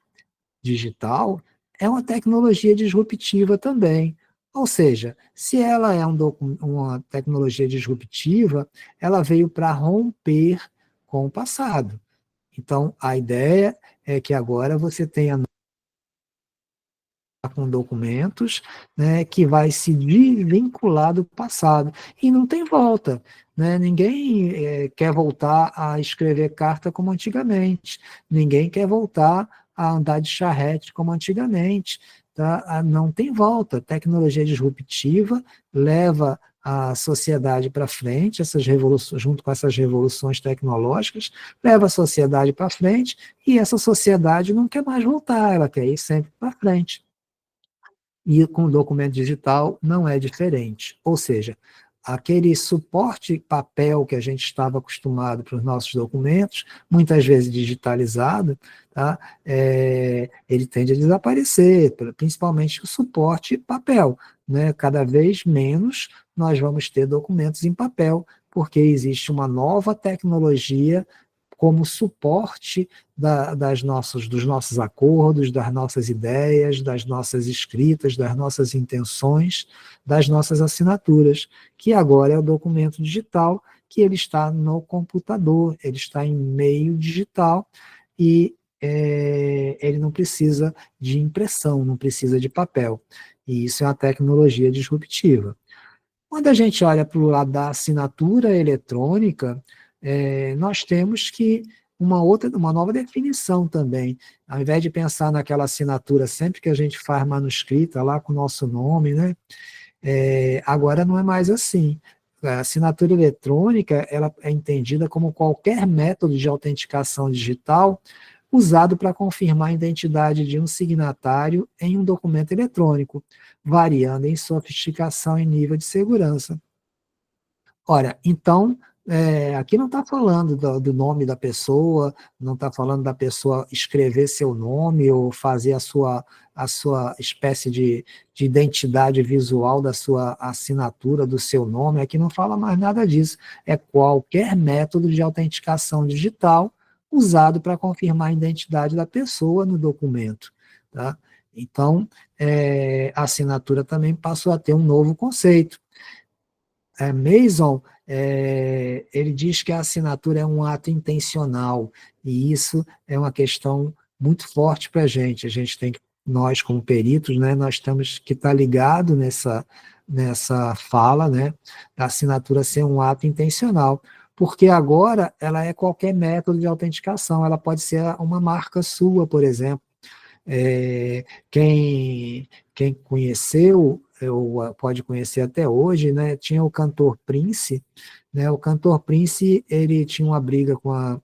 digital é uma tecnologia disruptiva também. Ou seja, se ela é uma tecnologia disruptiva, ela veio para romper com o passado. Então, a ideia é que agora você tenha com documentos, né, que vai se desvincular do passado. E não tem volta. Né? Ninguém quer voltar a escrever carta como antigamente. Ninguém quer voltar a andar de charrete como antigamente. Tá? Não tem volta. Tecnologia disruptiva leva a sociedade para frente, junto com essas revoluções tecnológicas, leva a sociedade para frente e essa sociedade não quer mais voltar, ela quer ir sempre para frente. E com o documento digital não é diferente. Ou seja, aquele suporte papel que a gente estava acostumado para os nossos documentos, muitas vezes digitalizado, tá? Ele tende a desaparecer, principalmente o suporte papel. Né? Cada vez menos nós vamos ter documentos em papel, porque existe uma nova tecnologia como suporte dos nossos acordos, das nossas ideias, das nossas escritas, das nossas intenções, das nossas assinaturas, que agora é o documento digital, que ele está no computador, ele está em meio digital e ele não precisa de impressão, não precisa de papel. E isso é uma tecnologia disruptiva. Quando a gente olha para o lado da assinatura eletrônica, nós temos que uma nova definição também. Ao invés de pensar naquela assinatura sempre que a gente faz manuscrita lá com o nosso nome, né? Agora não é mais assim. A assinatura eletrônica ela é entendida como qualquer método de autenticação digital usado para confirmar a identidade de um signatário em um documento eletrônico, variando em sofisticação e nível de segurança. Ora, então, aqui não está falando do nome da pessoa, não está falando da pessoa escrever seu nome ou fazer a sua espécie de identidade visual da sua assinatura, do seu nome, aqui não fala mais nada disso. É qualquer método de autenticação digital usado para confirmar a identidade da pessoa no documento. Tá? Então, a assinatura também passou a ter um novo conceito. Mason, ele diz que a assinatura é um ato intencional, e isso é uma questão muito forte para a gente tem que, nós como peritos, né, nós temos que estar ligado nessa fala, né, da assinatura ser um ato intencional, porque agora ela é qualquer método de autenticação, ela pode ser uma marca sua, por exemplo, é, quem, quem conheceu, ou pode conhecer até hoje, né, tinha o cantor Prince, né, o cantor Prince, ele tinha uma briga com a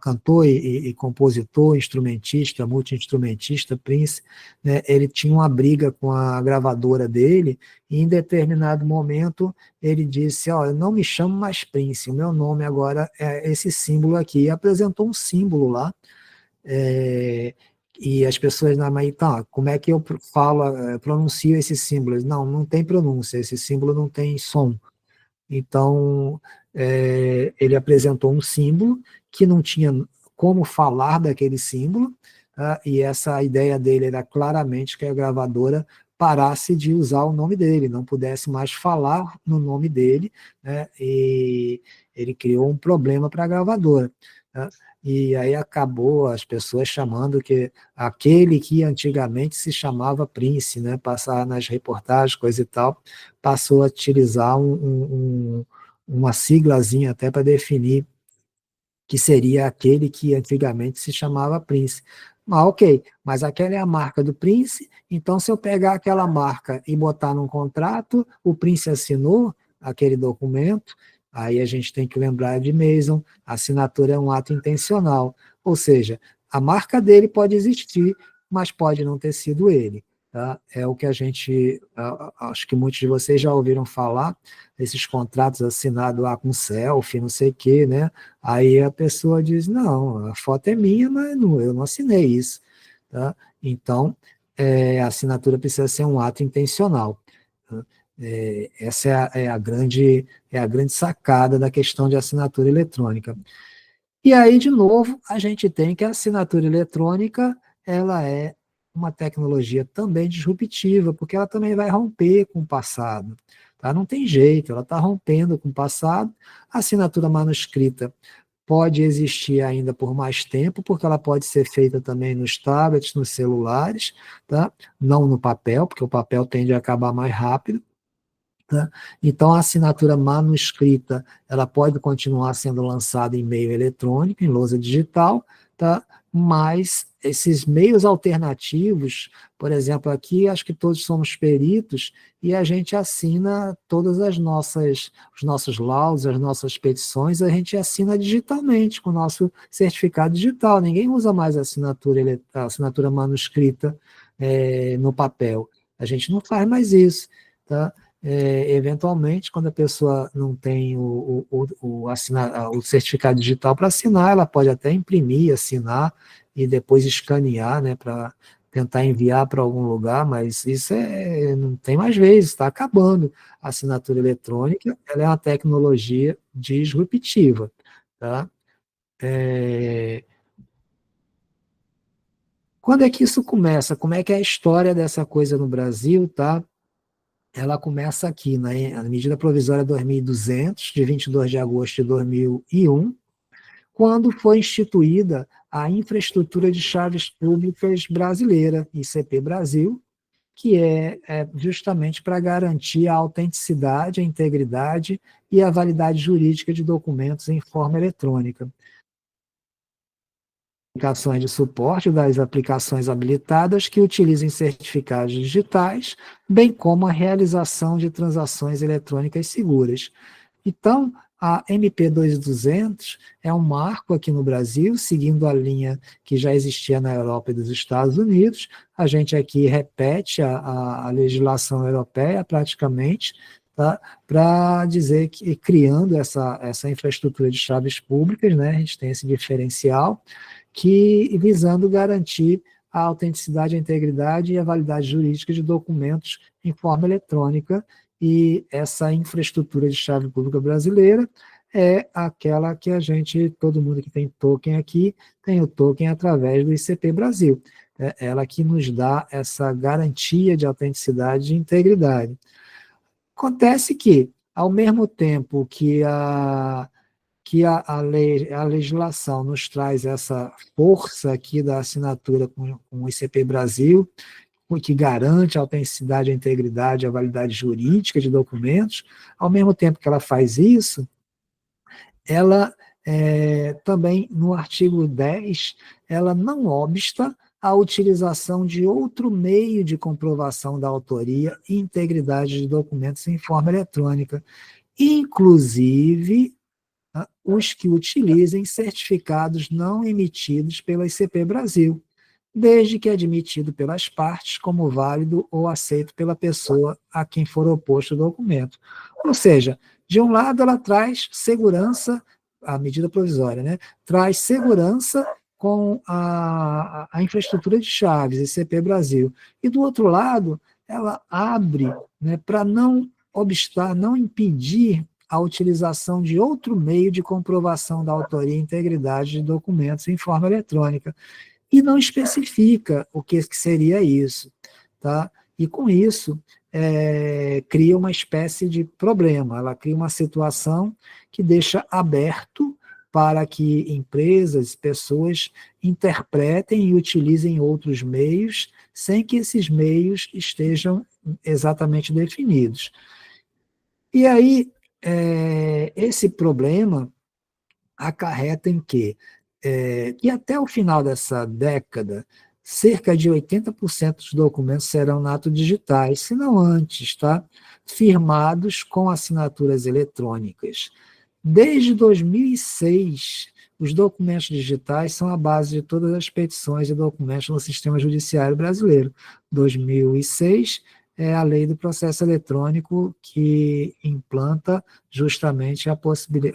cantor e compositor, instrumentista, multi-instrumentista, Prince, né, ele tinha uma briga com a gravadora dele, e em determinado momento ele disse, ó, eu não me chamo mais Prince, o meu nome agora é esse símbolo aqui, e apresentou um símbolo lá, é, e as pessoas na mãe, tá, como é que eu falo, pronuncio esse símbolo? Não, não tem pronúncia, esse símbolo não tem som. Então, ele apresentou um símbolo que não tinha como falar daquele símbolo, tá? E essa ideia dele era claramente que a gravadora parasse de usar o nome dele, não pudesse mais falar no nome dele, né? E ele criou um problema para a gravadora, tá? E aí acabou as pessoas chamando que aquele que antigamente se chamava Prince, né? Passar nas reportagens, coisa e tal, passou a utilizar uma siglazinha até para definir que seria aquele que antigamente se chamava Prince. Ah, ok, mas aquela é a marca do Prince, então se eu pegar aquela marca e botar num contrato, o Prince assinou aquele documento, aí a gente tem que lembrar de Mason, a assinatura é um ato intencional, ou seja, a marca dele pode existir, mas pode não ter sido ele. Tá? É o que a gente, acho que muitos de vocês já ouviram falar, esses contratos assinados lá com selfie, não sei o quê, né? Aí a pessoa diz, não, a foto é minha, mas não, eu não assinei isso. Tá? Então, a assinatura precisa ser um ato intencional. Tá? Essa é a grande sacada da questão de assinatura eletrônica. E aí, de novo, a gente tem que a assinatura eletrônica, ela é uma tecnologia também disruptiva, porque ela também vai romper com o passado. Tá? Não tem jeito, ela está rompendo com o passado. A assinatura manuscrita pode existir ainda por mais tempo, porque ela pode ser feita também nos tablets, nos celulares, tá? Não no papel, porque o papel tende a acabar mais rápido. Tá? Então, a assinatura manuscrita ela pode continuar sendo lançada em meio eletrônico, em lousa digital, tá? Mas esses meios alternativos, por exemplo, aqui acho que todos somos peritos e a gente assina todas os nossos laudos, as nossas petições, a gente assina digitalmente com o nosso certificado digital. Ninguém usa mais a assinatura manuscrita no papel. A gente não faz mais isso, tá? Eventualmente, quando a pessoa não tem o certificado digital para assinar, ela pode até imprimir, assinar e depois escanear, né, para tentar enviar para algum lugar, mas isso não tem mais vez, está acabando. A assinatura eletrônica, ela é uma tecnologia disruptiva, tá? É, Quando é que isso começa? Como é que é a história dessa coisa no Brasil, tá? Ela começa aqui, na medida provisória 2200, de 22 de agosto de 2001, quando foi instituída a infraestrutura de chaves públicas brasileira, ICP Brasil, que é justamente para garantir a autenticidade, a integridade e a validade jurídica de documentos em forma eletrônica. Aplicações de suporte das aplicações habilitadas que utilizem certificados digitais, bem como a realização de transações eletrônicas seguras. Então, a MP2200 é um marco aqui no Brasil, seguindo a linha que já existia na Europa e dos Estados Unidos. A gente aqui repete a legislação europeia praticamente, tá? Para dizer que, criando essa infraestrutura de chaves públicas, né? A gente tem esse diferencial, que visando garantir a autenticidade, a integridade e a validade jurídica de documentos em forma eletrônica, e essa infraestrutura de chave pública brasileira é aquela que todo mundo que tem token aqui, tem o token através do ICP Brasil. É ela que nos dá essa garantia de autenticidade e de integridade. Acontece que, ao mesmo tempo que a legislação nos traz essa força aqui da assinatura com o ICP Brasil, que garante a autenticidade, a integridade, a validade jurídica de documentos, ao mesmo tempo que ela faz isso, ela também, no artigo 10, ela não obsta a utilização de outro meio de comprovação da autoria e integridade de documentos em forma eletrônica, inclusive os que utilizem certificados não emitidos pela ICP Brasil, desde que admitido pelas partes como válido ou aceito pela pessoa a quem for oposto o documento. Ou seja, de um lado ela traz segurança, a medida provisória, né? Traz segurança com a infraestrutura de chaves, ICP Brasil. E do outro lado, ela abre, né, para não obstar, não impedir a utilização de outro meio de comprovação da autoria e integridade de documentos em forma eletrônica, e não especifica o que seria isso. Tá? E com isso, cria uma espécie de problema, ela cria uma situação que deixa aberto para que empresas, pessoas interpretem e utilizem outros meios, sem que esses meios estejam exatamente definidos. E aí, esse problema acarreta em quê? Que até o final dessa década, cerca de 80% dos documentos serão nato digitais, se não antes, tá? Firmados com assinaturas eletrônicas. Desde 2006, os documentos digitais são a base de todas as petições e documentos no sistema judiciário brasileiro. 2006 é a lei do processo eletrônico que implanta justamente a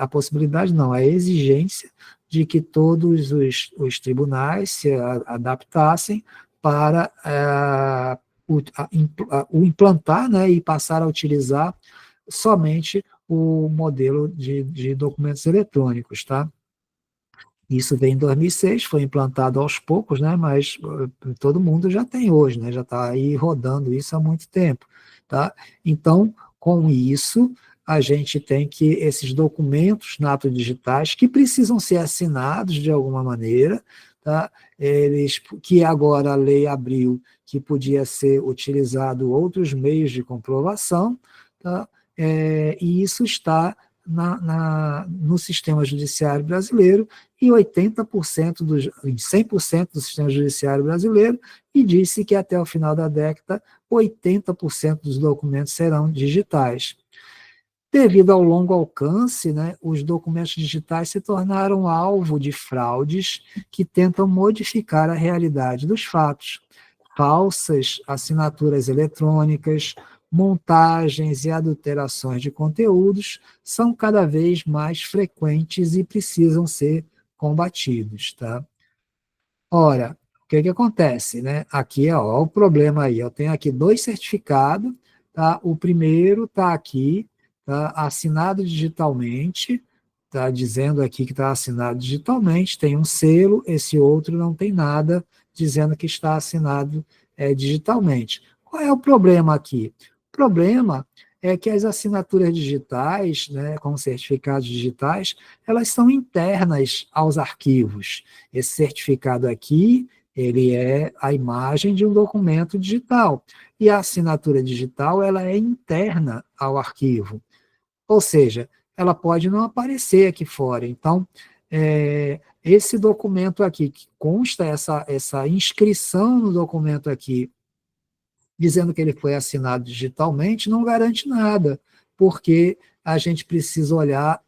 possibilidade, não, a exigência de que todos os tribunais se adaptassem para o implantar, né, e passar a utilizar somente o modelo de documentos eletrônicos, tá? Isso veio em 2006, foi implantado aos poucos, né, mas todo mundo já tem hoje, né, já está aí rodando isso há muito tempo. Tá? Então, com isso, a gente tem que esses documentos nato digitais, que precisam ser assinados de alguma maneira, tá? Que agora a lei abriu que podia ser utilizado outros meios de comprovação, tá? E isso está no sistema judiciário brasileiro, e 80% 100% do sistema judiciário brasileiro, e disse que até o final da década, 80% dos documentos serão digitais. Devido ao longo alcance, né, os documentos digitais se tornaram alvo de fraudes que tentam modificar a realidade dos fatos. Falsas assinaturas eletrônicas, montagens e adulterações de conteúdos são cada vez mais frequentes e precisam ser combatidos. Tá? Ora, o que acontece? Né? Aqui, ó, o problema aí. Eu tenho aqui 2 certificados. Tá? O primeiro está aqui, tá? Assinado digitalmente, está dizendo aqui que está assinado digitalmente, tem um selo, esse outro não tem nada dizendo que está assinado digitalmente. Qual é o problema aqui? O problema é que as assinaturas digitais, né, com certificados digitais, elas são internas aos arquivos. Esse certificado aqui, ele é a imagem de um documento digital. E a assinatura digital, ela é interna ao arquivo. Ou seja, ela pode não aparecer aqui fora. Então, esse documento aqui, que consta essa inscrição no documento aqui, dizendo que ele foi assinado digitalmente, não garante nada, porque a gente precisa olhar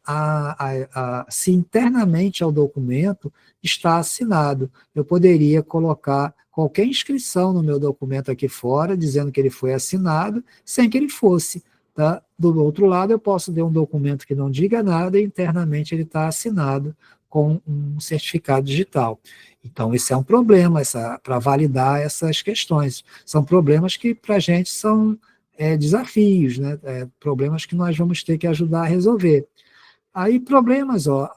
se internamente ao documento está assinado. Eu poderia colocar qualquer inscrição no meu documento aqui fora, dizendo que ele foi assinado, sem que ele fosse. Tá? Do outro lado, eu posso ter um documento que não diga nada e internamente ele está assinado com um certificado digital. Então, esse é um problema para validar essas questões. São problemas que, para a gente, são desafios, né? Problemas que nós vamos ter que ajudar a resolver. Aí, problemas, ó,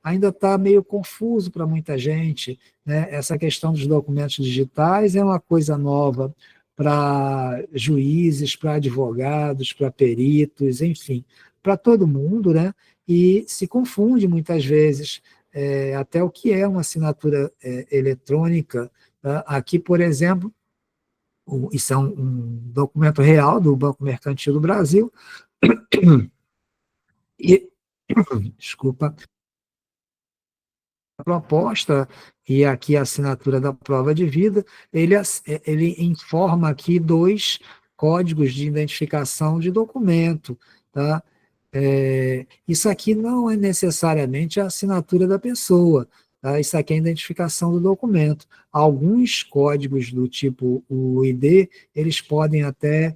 ainda está meio confuso para muita gente, né? Essa questão dos documentos digitais é uma coisa nova para juízes, para advogados, para peritos, enfim, para todo mundo, né? E se confunde muitas vezes até o que é uma assinatura eletrônica. Tá? Aqui, por exemplo, isso é um documento real do Banco Mercantil do Brasil, e, desculpa, proposta, e aqui a assinatura da prova de vida, ele informa aqui dois códigos de identificação de documento, tá? Isso aqui não é necessariamente a assinatura da pessoa, tá? Isso aqui é a identificação do documento. Alguns códigos do tipo o ID, eles podem até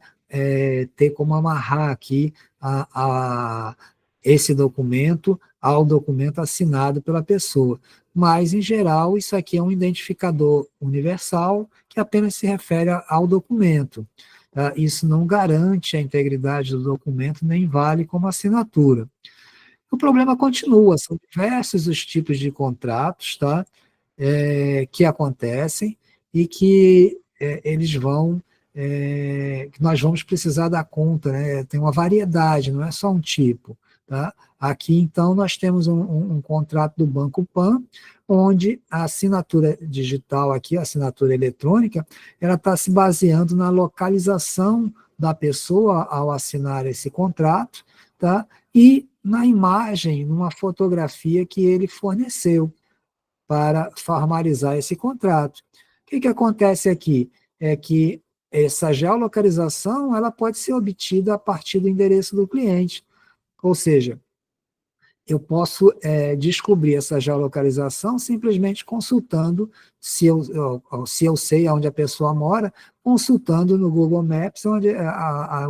ter como amarrar aqui a esse documento ao documento assinado pela pessoa. Mas, em geral, isso aqui é um identificador universal que apenas se refere ao documento. Tá? Isso não garante a integridade do documento, nem vale como assinatura. O problema continua, são diversos os tipos de contratos, tá? Que acontecem e que eles vão, que nós vamos precisar dar conta, né? Tem uma variedade, não é só um tipo, tá? Aqui, então, nós temos um contrato do Banco Pan, onde a assinatura digital aqui, a assinatura eletrônica, ela está se baseando na localização da pessoa ao assinar esse contrato, tá? E na imagem, numa fotografia que ele forneceu para formalizar esse contrato. O que acontece aqui? É que essa geolocalização ela pode ser obtida a partir do endereço do cliente, ou seja, eu posso descobrir essa geolocalização simplesmente consultando, se eu sei onde a pessoa mora, consultando no Google Maps onde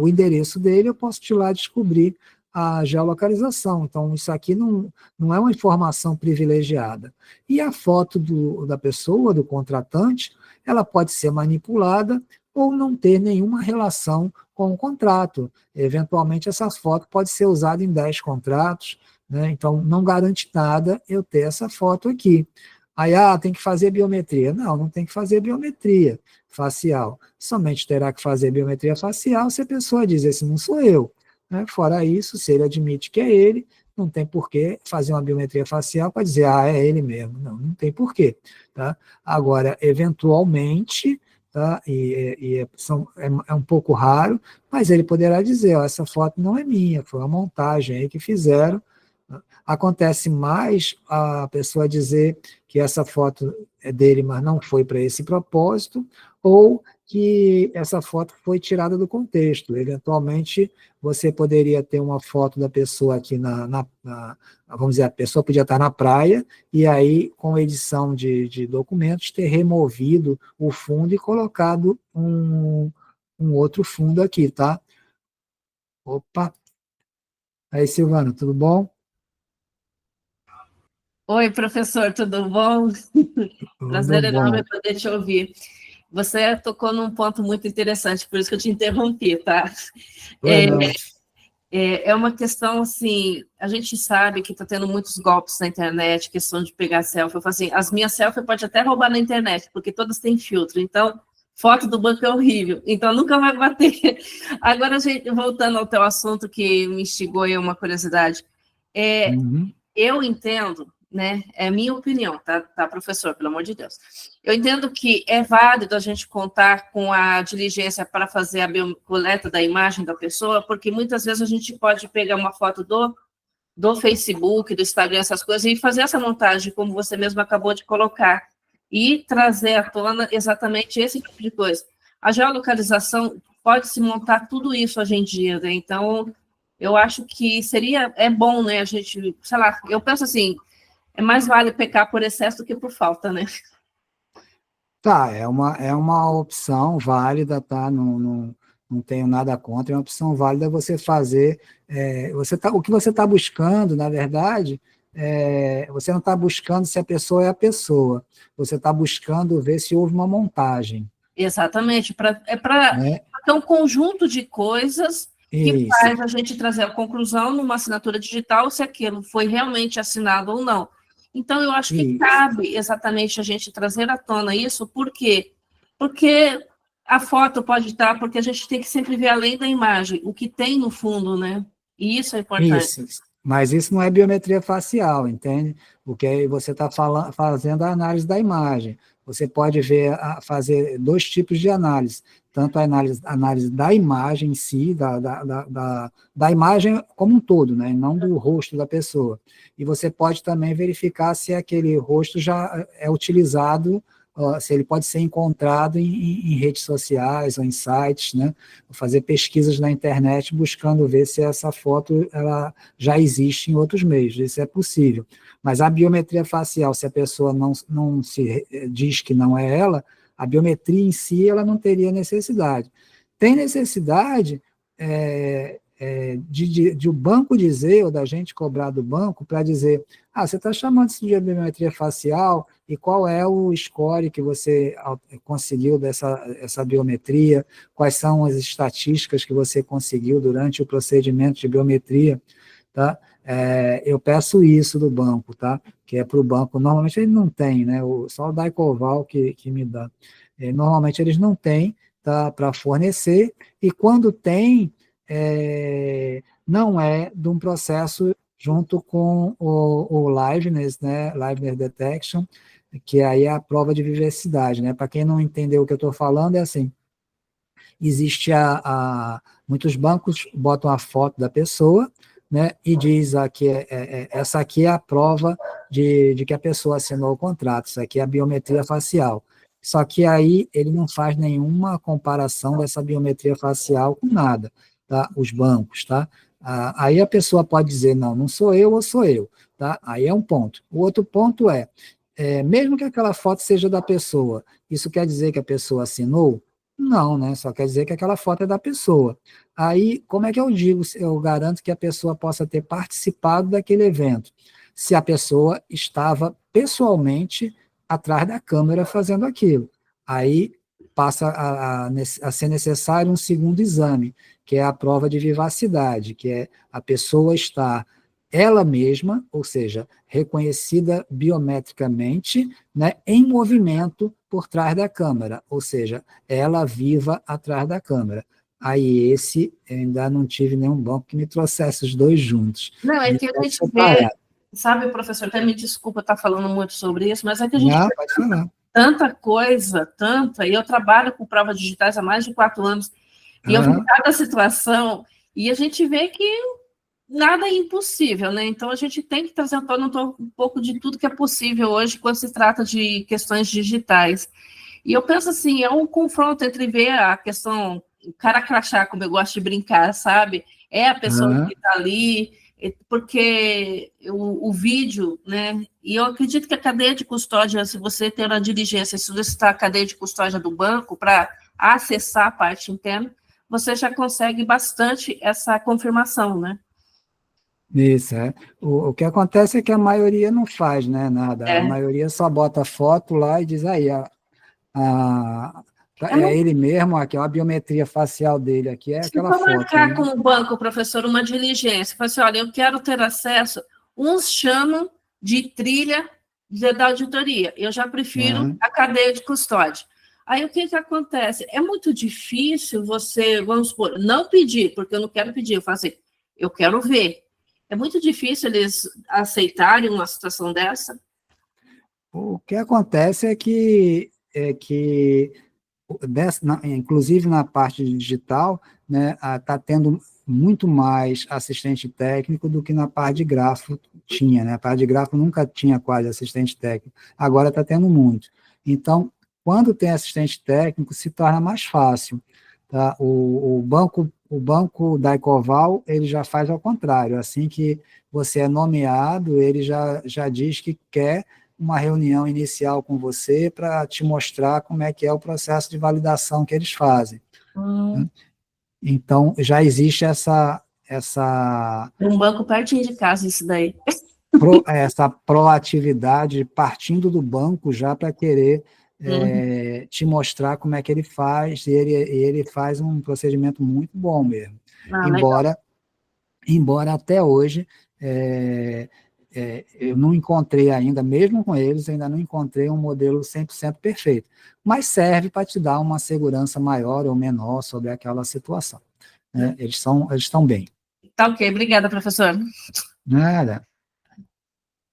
o endereço dele, eu posso ir lá descobrir a geolocalização. Então, isso aqui não é uma informação privilegiada. E a foto da pessoa, do contratante, ela pode ser manipulada ou não ter nenhuma relação com o contrato. Eventualmente, essa foto pode ser usada em 10 contratos, né? Então, não garante nada eu ter essa foto aqui. Aí, tem que fazer biometria. Não, não tem que fazer biometria facial. Somente terá que fazer biometria facial se a pessoa dizer, esse não sou eu. Né? Fora isso, se ele admite que é ele, não tem por que fazer uma biometria facial para dizer, é ele mesmo. Não, não tem por quê. Tá? Agora, eventualmente, tá? É um pouco raro, mas ele poderá dizer, essa foto não é minha, foi uma montagem aí que fizeram. Acontece mais a pessoa dizer que essa foto é dele, mas não foi para esse propósito, ou que essa foto foi tirada do contexto. Eventualmente, você poderia ter uma foto da pessoa aqui vamos dizer, a pessoa podia estar na praia, e aí, com edição de documentos, ter removido o fundo e colocado um outro fundo aqui, tá? Opa! Aí, Silvana, tudo bom? Oi, professor, tudo bom? Tudo Prazer enorme bom. poder te ouvir. Você tocou num ponto muito interessante, por isso que eu te interrompi, tá? Pois não. É uma questão, assim, a gente sabe que está tendo muitos golpes na internet, questão de pegar selfie. Eu falo assim, as minhas selfies pode até roubar na internet, porque todas têm filtro, então, foto do banco é horrível, então nunca vai bater. Agora, gente, voltando ao teu assunto que me instigou aí uma curiosidade, Uhum. eu entendo, né? É minha opinião, tá, professor, pelo amor de Deus. Eu entendo que é válido a gente contar com a diligência para fazer a coleta da imagem da pessoa, porque muitas vezes a gente pode pegar uma foto do Facebook, do Instagram, essas coisas, e fazer essa montagem, como você mesmo acabou de colocar, e trazer à tona exatamente esse tipo de coisa. A geolocalização pode se montar tudo isso hoje em dia, né? Então, eu acho que é bom, né, a gente, sei lá, eu penso assim, é mais vale pecar por excesso do que por falta, né? Tá, é uma opção válida, tá? Não tenho nada contra, é uma opção válida você fazer. O que você está buscando, na verdade, você não está buscando se a pessoa é a pessoa, você está buscando ver se houve uma montagem, Exatamente, para né? ter um conjunto de coisas que Isso, faz a gente trazer a conclusão numa assinatura digital se aquilo foi realmente assinado ou não. Então, eu acho que isso. cabe exatamente a gente trazer à tona isso, por quê? Porque a foto pode estar, porque a gente tem que sempre ver além da imagem, o que tem no fundo, né? E isso é importante. Isso, mas isso não é biometria facial, entende? Porque aí você está fazendo a análise da imagem. você pode fazer dois tipos de análise, tanto a análise da imagem em si, da imagem como um todo, né, não do rosto da pessoa. E você pode também verificar se aquele rosto já é utilizado, se ele pode ser encontrado em redes sociais ou em sites, né, fazer pesquisas na internet buscando ver se essa foto ela já existe em outros meios, isso é possível. Mas a biometria facial, se a pessoa não se diz que não é ela, a biometria em si ela não teria necessidade. Tem necessidade de o banco dizer, ou da gente cobrar do banco, para dizer, você está chamando isso de biometria facial, e qual é o score que você conseguiu essa biometria, quais são as estatísticas que você conseguiu durante o procedimento de biometria, tá? Eu peço isso do banco, tá? Que é para o banco, normalmente ele não tem, né? Só o Daicoval que me dá. Normalmente eles não têm, tá? Para fornecer, e quando tem, não é de um processo junto com o Liveness, né? Liveness Detection, que aí é a prova de vivacidade, né? Para quem não entendeu o que eu estou falando, é assim, existe muitos bancos botam a foto da pessoa, né, e diz aqui, essa aqui é a prova de que a pessoa assinou o contrato, isso aqui é a biometria facial. Só que aí ele não faz nenhuma comparação dessa biometria facial com nada, tá? Os bancos, tá? Aí a pessoa pode dizer, não sou eu ou sou eu, tá? Aí é um ponto. O outro ponto mesmo que aquela foto seja da pessoa, isso quer dizer que a pessoa assinou? Não, né? Só quer dizer que aquela foto é da pessoa. Aí, como é que eu digo, eu garanto que a pessoa possa ter participado daquele evento? Se a pessoa estava pessoalmente atrás da câmera fazendo aquilo. Aí passa a ser necessário um segundo exame, que é a prova de vivacidade, que é a pessoa estar ela mesma, ou seja, reconhecida biometricamente, né, em movimento por trás da câmera, ou seja, ela viva atrás da câmera. Aí esse, eu ainda não tive nenhum banco que me trouxesse os dois juntos. Não, é que a gente vê, sabe, professor, até me desculpa estar falando muito sobre isso, mas é que a gente vê pode falar. Tanta coisa, e eu trabalho com provas digitais há mais de 4 anos, e eu vi cada situação, e a gente vê que nada é impossível, né? Então a gente tem que trazer um pouco de tudo que é possível hoje quando se trata de questões digitais. E eu penso assim, é um confronto entre ver a questão, o cara crachá, como eu gosto de brincar, sabe? É a pessoa que está ali, porque o vídeo, né? E eu acredito que a cadeia de custódia, se você ter uma diligência, se você está a cadeia de custódia do banco para acessar a parte interna, você já consegue bastante essa confirmação, né? Isso, o que acontece é que a maioria não faz, né, nada. A maioria só bota foto lá e diz aí, é ele mesmo, aqui, a biometria facial dele aqui, é aquela foto. Se for marcar com o banco, professor, uma diligência, fala assim, olha, eu quero ter acesso, uns chamam de trilha da auditoria, eu já prefiro a cadeia de custódia. Aí o que acontece? É muito difícil você, vamos supor, não pedir, porque eu não quero pedir, eu falo assim, eu quero ver. É muito difícil eles aceitarem uma situação dessa? O que acontece é que inclusive na parte digital, né, está tendo muito mais assistente técnico do que na parte de gráfico tinha, né? A parte de gráfico nunca tinha quase assistente técnico, agora está tendo muito. Então, quando tem assistente técnico, se torna mais fácil, tá? O banco da Ecoval, ele já faz ao contrário, assim que você é nomeado, ele já diz que quer uma reunião inicial com você para te mostrar como é que é o processo de validação que eles fazem. Né? Então, já existe essa um banco pertinho de casa, isso daí. Essa proatividade partindo do banco já para querer te mostrar como é que ele faz, e ele faz um procedimento muito bom mesmo. Embora até hoje eu não encontrei ainda, mesmo com eles, ainda não encontrei um modelo 100% perfeito, mas serve para te dar uma segurança maior ou menor sobre aquela situação. Né? Eles estão bem. Tá ok, obrigada, professor. Nada.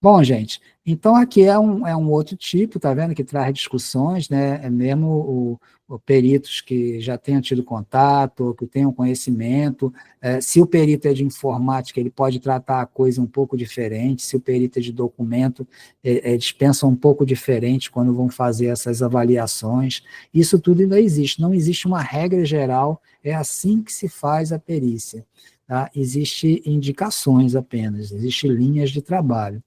Bom, gente, então aqui é um outro tipo, tá vendo, que traz discussões, né? É mesmo o peritos que já tenham tido contato, ou que tenham conhecimento. Se o perito é de informática, ele pode tratar a coisa um pouco diferente, se o perito é de documento, eles pensam um pouco diferente quando vão fazer essas avaliações. Isso tudo ainda existe, não existe uma regra geral, é assim que se faz a perícia. Tá? Existem indicações apenas, existem linhas de trabalho.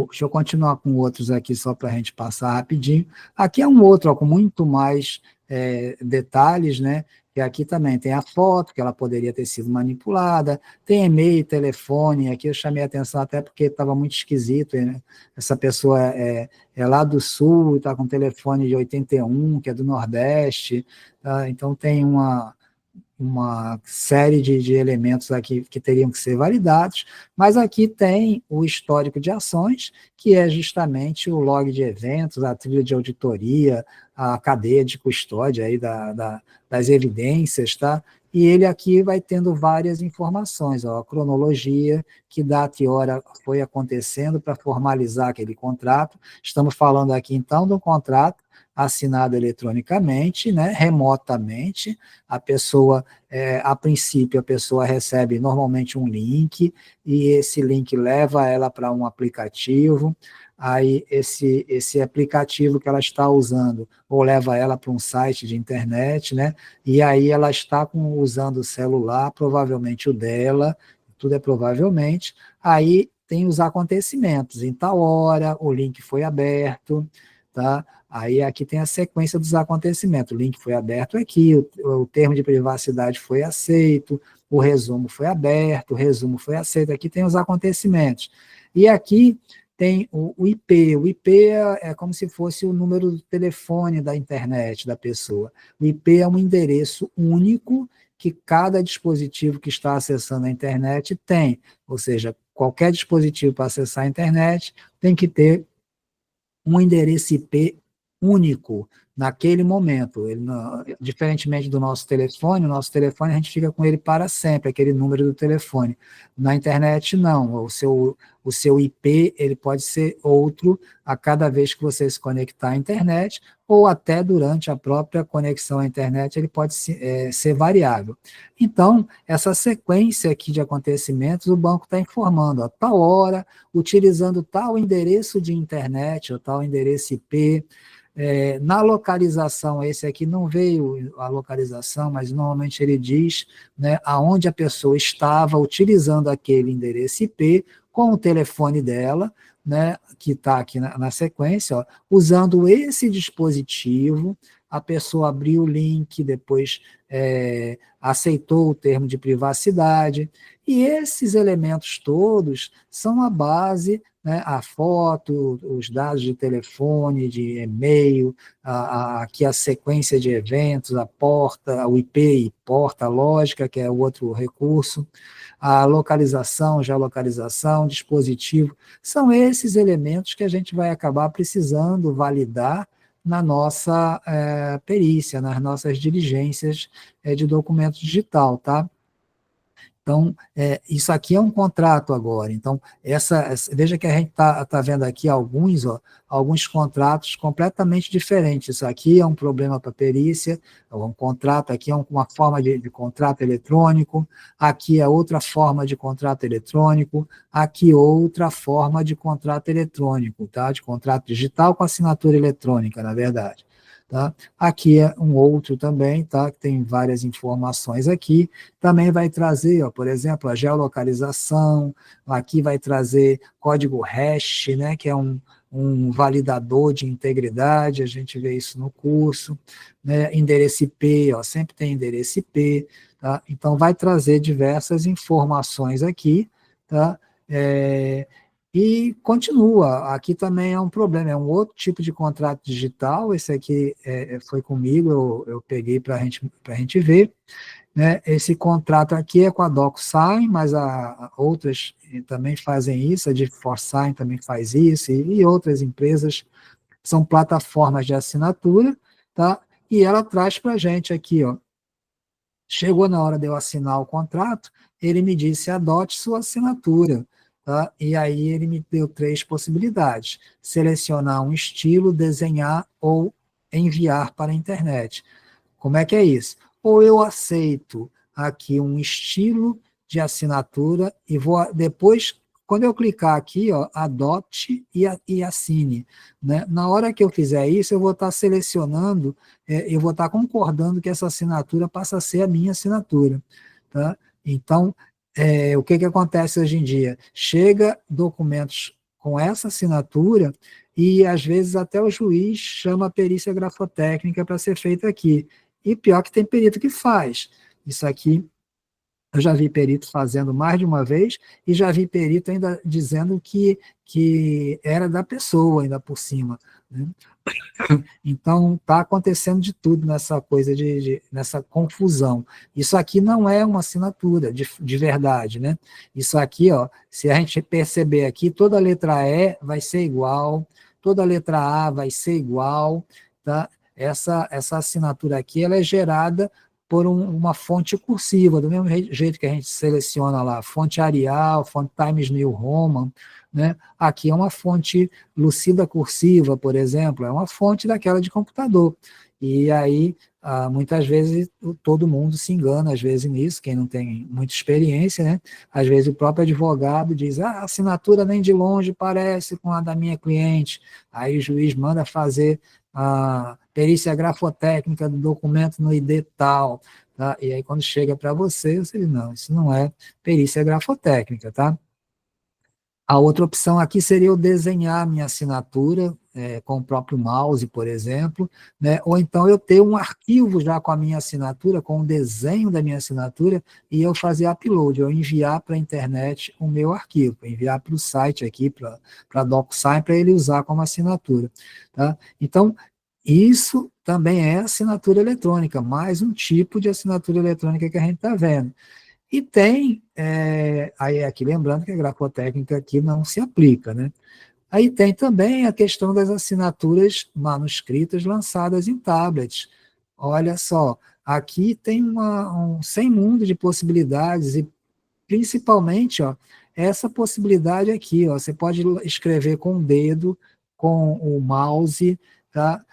Deixa eu continuar com outros aqui, só para a gente passar rapidinho. Aqui é um outro, ó, com muito mais detalhes, né? E aqui também tem a foto, que ela poderia ter sido manipulada, tem e-mail, telefone, aqui eu chamei a atenção até porque estava muito esquisito, né? Essa pessoa é lá do Sul, está com telefone de 81, que é do Nordeste, tá? Então tem uma série de elementos aqui que teriam que ser validados, mas aqui tem o histórico de ações, que é justamente o log de eventos, a trilha de auditoria, a cadeia de custódia aí das evidências, tá? E ele aqui vai tendo várias informações, ó, a cronologia, que data e hora foi acontecendo para formalizar aquele contrato. Estamos falando aqui, então, do contrato assinado eletronicamente, né, remotamente, a pessoa, a princípio, a pessoa recebe normalmente um link, e esse link leva ela para um aplicativo, aí esse aplicativo que ela está usando, ou leva ela para um site de internet, né, e aí ela está usando o celular, provavelmente o dela, tudo é provavelmente, aí tem os acontecimentos, em tal hora, o link foi aberto, tá? Aí aqui tem a sequência dos acontecimentos. O link foi aberto aqui, o termo de privacidade foi aceito, o resumo foi aberto, o resumo foi aceito. Aqui tem os acontecimentos. E aqui tem o IP. O IP é como se fosse o número do telefone da internet da pessoa. O IP é um endereço único que cada dispositivo que está acessando a internet tem. Ou seja, qualquer dispositivo para acessar a internet tem que ter um endereço IP único naquele momento. Ele não, diferentemente do nosso telefone, o nosso telefone a gente fica com ele para sempre, aquele número do telefone. Na internet, não. O seu IP ele pode ser outro a cada vez que você se conectar à internet, ou até durante a própria conexão à internet, ele pode ser variável. Então, essa sequência aqui de acontecimentos, o banco está informando, a tal hora, utilizando tal endereço de internet, ou tal endereço IP, na localização, esse aqui não veio a localização, mas normalmente ele diz, né, aonde a pessoa estava utilizando aquele endereço IP com o telefone dela, né, que está aqui na sequência, ó, usando esse dispositivo, a pessoa abriu o link, depois aceitou o termo de privacidade, e esses elementos todos são a base, né, a foto, os dados de telefone, de e-mail, aqui a sequência de eventos, a porta, o IP e porta lógica, que é o outro recurso, a localização, geolocalização, dispositivo, são esses elementos que a gente vai acabar precisando validar na nossa perícia, nas nossas diligências de documento digital, tá? Então, isso aqui é um contrato agora. Então, veja que a gente está vendo aqui alguns contratos completamente diferentes. Isso aqui é um problema para a perícia, é um contrato, aqui é uma forma de contrato eletrônico, aqui é outra forma de contrato eletrônico, aqui outra forma de contrato eletrônico, tá? De contrato digital com assinatura eletrônica, na verdade. Tá? Aqui é um outro também, tá? Que tem várias informações aqui. Também vai trazer, ó, por exemplo, a geolocalização, aqui vai trazer código hash, né? Que é um validador de integridade, a gente vê isso no curso, né? Endereço IP, ó, sempre tem endereço IP, tá? Então vai trazer diversas informações aqui, tá? E continua, aqui também é um problema, é um outro tipo de contrato digital, esse aqui foi comigo, eu peguei para a gente ver, né? Esse contrato aqui é com a DocuSign, mas outras também fazem isso, a DeForSign também faz isso, e outras empresas são plataformas de assinatura, tá? E ela traz para a gente aqui, ó, chegou na hora de eu assinar o contrato, ele me disse, adote sua assinatura. tá? E aí ele me deu 3 possibilidades: selecionar um estilo, desenhar ou enviar para a internet. Como é que é isso? Ou eu aceito aqui um estilo de assinatura e vou depois, quando eu clicar aqui, ó, adote e assine, né? Na hora que eu fizer isso, eu vou estar selecionando, eu vou estar concordando que essa assinatura passa a ser a minha assinatura, tá? Então, o que acontece hoje em dia? Chega documentos com essa assinatura e, às vezes, até o juiz chama a perícia grafotécnica para ser feita aqui. E pior que tem perito que faz. Isso aqui, eu já vi perito fazendo mais de uma vez e já vi perito ainda dizendo que era da pessoa, ainda por cima, né? Então, está acontecendo de tudo nessa coisa, nessa confusão. Isso aqui não é uma assinatura de verdade, né? Isso aqui, ó, se a gente perceber aqui, toda letra E vai ser igual, toda letra A vai ser igual, tá? Essa assinatura aqui, ela é gerada por uma fonte cursiva, do mesmo jeito que a gente seleciona lá, fonte Arial, fonte Times New Roman, né? Aqui é uma fonte Lucida cursiva, por exemplo, é uma fonte daquela de computador. E aí, muitas vezes, todo mundo se engana, às vezes, nisso, quem não tem muita experiência, né? Às vezes o próprio advogado diz, a assinatura nem de longe parece com a da minha cliente. Aí o juiz manda fazer a perícia grafotécnica do documento no ID tal, tá? E aí quando chega para você diz, não, isso não é perícia grafotécnica, tá? A outra opção aqui seria eu desenhar minha assinatura com o próprio mouse, por exemplo, né? Ou então eu ter um arquivo já com a minha assinatura, com o desenho da minha assinatura, e eu fazer upload, eu enviar para a internet o meu arquivo, enviar para o site aqui, para a DocSign, para ele usar como assinatura. Tá? Então, isso também é assinatura eletrônica, mais um tipo de assinatura eletrônica que a gente está vendo. E tem, aí aqui lembrando que a grafotécnica aqui não se aplica, né? Aí tem também a questão das assinaturas manuscritas lançadas em tablets. Olha só, aqui tem sem mundo de possibilidades e principalmente, ó, essa possibilidade aqui, ó, você pode escrever com o dedo, com o mouse, tá?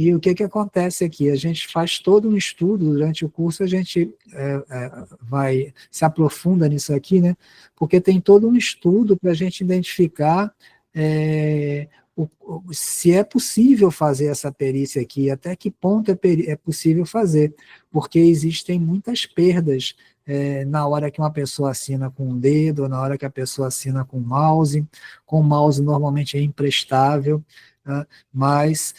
E o que acontece aqui? A gente faz todo um estudo durante o curso, a gente vai se aprofunda nisso aqui, né? Porque tem todo um estudo para a gente identificar se é possível fazer essa perícia aqui, até que ponto é possível fazer, porque existem muitas perdas na hora que uma pessoa assina com o dedo, ou na hora que a pessoa assina com o mouse normalmente é imprestável, tá? Mas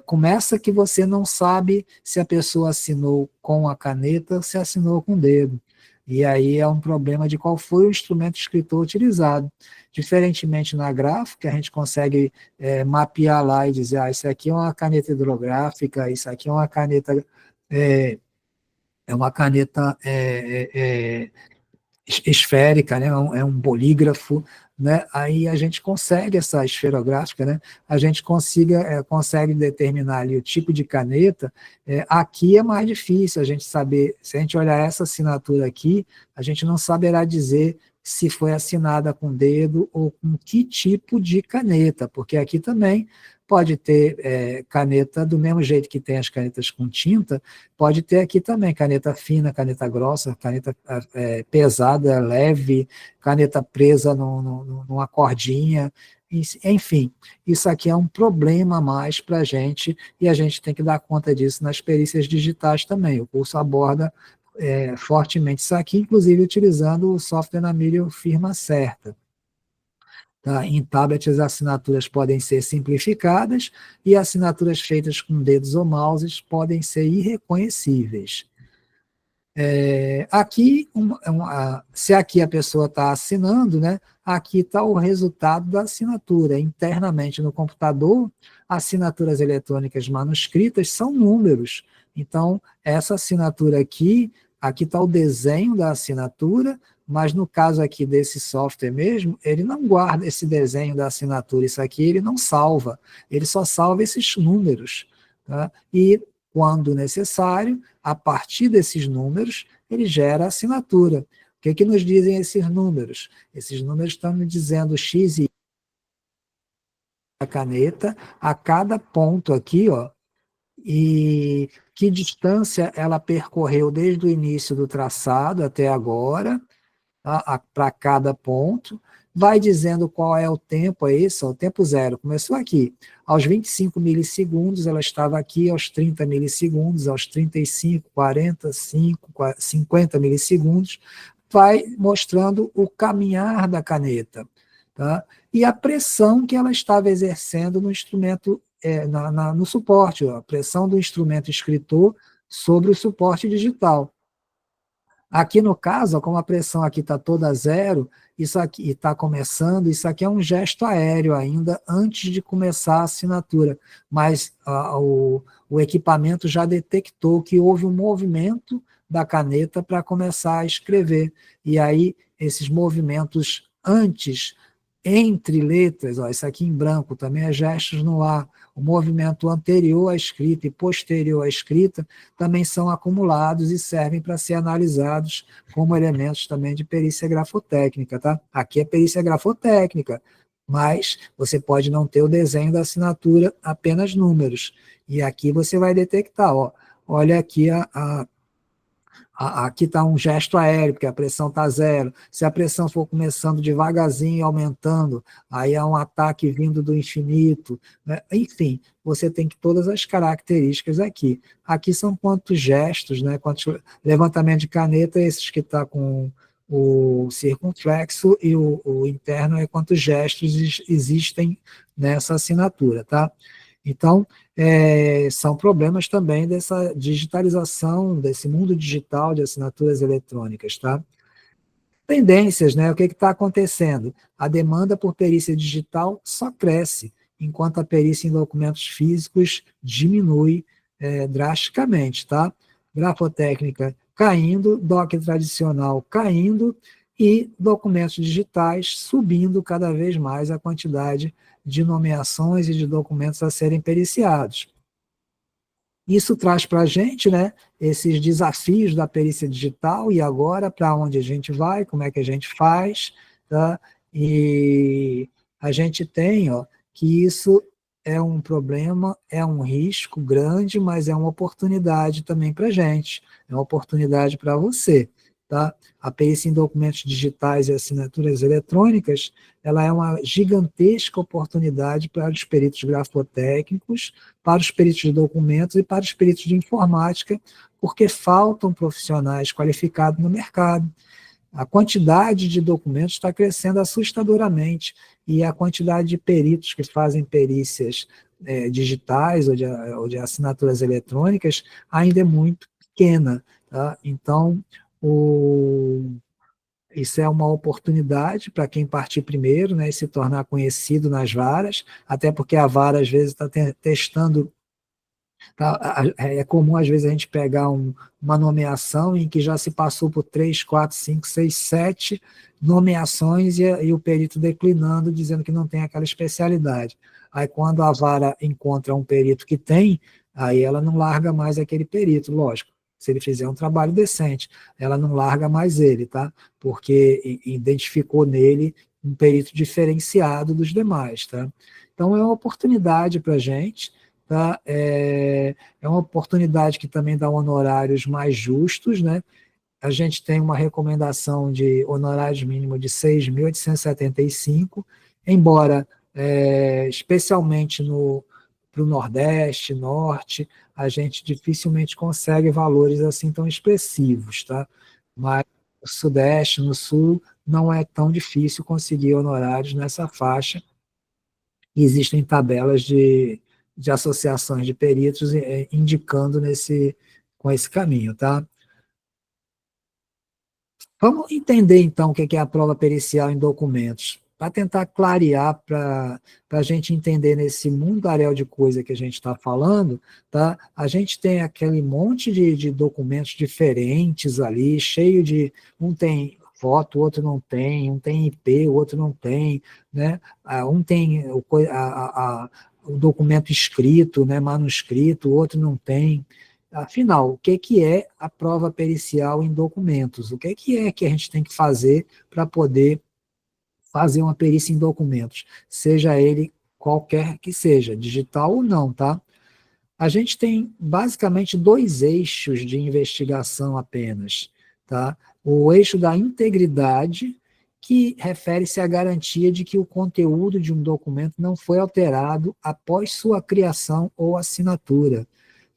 começa que você não sabe se a pessoa assinou com a caneta ou se assinou com o dedo. E aí é um problema de qual foi o instrumento escritor utilizado. Diferentemente na gráfica, a gente consegue mapear lá e dizer, isso aqui é uma caneta hidrográfica, isso aqui é uma caneta esférica, né? É um bolígrafo, né? Aí a gente consegue essa esferográfica, né? A gente consegue determinar ali o tipo de caneta. Aqui é mais difícil a gente saber, se a gente olhar essa assinatura aqui, a gente não saberá dizer se foi assinada com dedo ou com que tipo de caneta, porque aqui também pode ter caneta do mesmo jeito que tem as canetas com tinta, pode ter aqui também caneta fina, caneta grossa, caneta pesada, leve, caneta presa numa cordinha, enfim, isso aqui é um problema a mais para a gente e a gente tem que dar conta disso nas perícias digitais também. O curso aborda fortemente isso aqui, inclusive utilizando o software na Namírio Firma Certa. Tá? Em tablet, as assinaturas podem ser simplificadas e assinaturas feitas com dedos ou mouses podem ser irreconhecíveis. Aqui, se aqui a pessoa está assinando, né, aqui está o resultado da assinatura. Internamente no computador, assinaturas eletrônicas manuscritas são números. Então, essa assinatura aqui está o desenho da assinatura, mas no caso aqui desse software mesmo, ele não guarda esse desenho da assinatura, isso aqui ele não salva, ele só salva esses números. Tá? E, quando necessário, a partir desses números, ele gera a assinatura. que nos dizem esses números? Esses números estão me dizendo X e a caneta, a cada ponto aqui, ó, e que distância ela percorreu desde o início do traçado até agora, tá? Para cada ponto, vai dizendo qual é o tempo, é esse, ó, o tempo zero, começou aqui, aos 25 milissegundos, ela estava aqui aos 30 milissegundos, aos 35, 45, 50 milissegundos, vai mostrando o caminhar da caneta, tá? E a pressão que ela estava exercendo no instrumento, no suporte, ó, a pressão do instrumento escritor sobre o suporte digital. Aqui no caso, ó, como a pressão aqui está toda zero, isso aqui está começando, isso aqui é um gesto aéreo ainda antes de começar a assinatura, mas o equipamento já detectou que houve um movimento da caneta para começar a escrever, e aí esses movimentos antes, entre letras, ó, isso aqui em branco também é gestos no ar, o movimento anterior à escrita e posterior à escrita também são acumulados e servem para ser analisados como elementos também de perícia grafotécnica, tá? Aqui é perícia grafotécnica, mas você pode não ter o desenho da assinatura, apenas números. E aqui você vai detectar, ó, olha aqui aqui está um gesto aéreo, porque a pressão está zero. Se a pressão for começando devagarzinho e aumentando, aí é um ataque vindo do infinito, né? Enfim, você tem todas as características aqui. Aqui são quantos gestos, né? Quantos levantamento de caneta, esses que está com o circunflexo, e o interno é quantos gestos existem nessa assinatura, tá? Então, são problemas também dessa digitalização, desse mundo digital de assinaturas eletrônicas, tá? Tendências, né? O que está acontecendo? A demanda por perícia digital só cresce, enquanto a perícia em documentos físicos diminui drasticamente, tá? Grafotécnica caindo, DOC tradicional caindo e documentos digitais subindo cada vez mais a quantidade de nomeações e de documentos a serem periciados. Isso traz para a gente, né, esses desafios da perícia digital, e agora para onde a gente vai, como é que a gente faz, tá? E a gente tem, ó, que isso é um problema, é um risco grande, mas é uma oportunidade também para a gente, é uma oportunidade para você. Tá? A perícia em documentos digitais e assinaturas eletrônicas, ela é uma gigantesca oportunidade para os peritos grafotécnicos, para os peritos de documentos e para os peritos de informática, porque faltam profissionais qualificados no mercado. A quantidade de documentos está crescendo assustadoramente, e a quantidade de peritos que fazem perícias digitais ou de assinaturas eletrônicas ainda é muito pequena. Tá? Então, isso é uma oportunidade para quem partir primeiro, né, e se tornar conhecido nas varas, até porque a vara às vezes está testando. Tá? É comum, às vezes, a gente pegar uma nomeação em que já se passou por 3, 4, 5, 6, 7 nomeações e o perito declinando, dizendo que não tem aquela especialidade. Aí, quando a vara encontra um perito que tem, aí ela não larga mais aquele perito, lógico. Se ele fizer um trabalho decente, ela não larga mais ele, tá? Porque identificou nele um perito diferenciado dos demais, tá? Então, é uma oportunidade para a gente. Tá? É uma oportunidade que também dá honorários mais justos, né? A gente tem uma recomendação de honorários mínimo de 6.875, embora, especialmente para o Nordeste, Norte, a gente dificilmente consegue valores assim tão expressivos, tá? Mas no Sudeste, no Sul, não é tão difícil conseguir honorários nessa faixa. Existem tabelas de associações de peritos indicando com esse caminho, tá? Vamos entender, então, o que é a prova pericial em documentos, para tentar clarear, para a gente entender nesse mundaréu de coisa que a gente está falando, tá? A gente tem aquele monte de documentos diferentes ali, cheio de... Um tem foto, o outro não tem, um tem IP, o outro não tem, né? Um tem o documento escrito, né, manuscrito, o outro não tem. Afinal, o que é a prova pericial em documentos? O que é que a gente tem que fazer para poder fazer uma perícia em documentos? Seja ele qualquer que seja, digital ou não, tá? A gente tem basicamente dois eixos de investigação apenas, tá? O eixo da integridade, que refere-se à garantia de que o conteúdo de um documento não foi alterado após sua criação ou assinatura.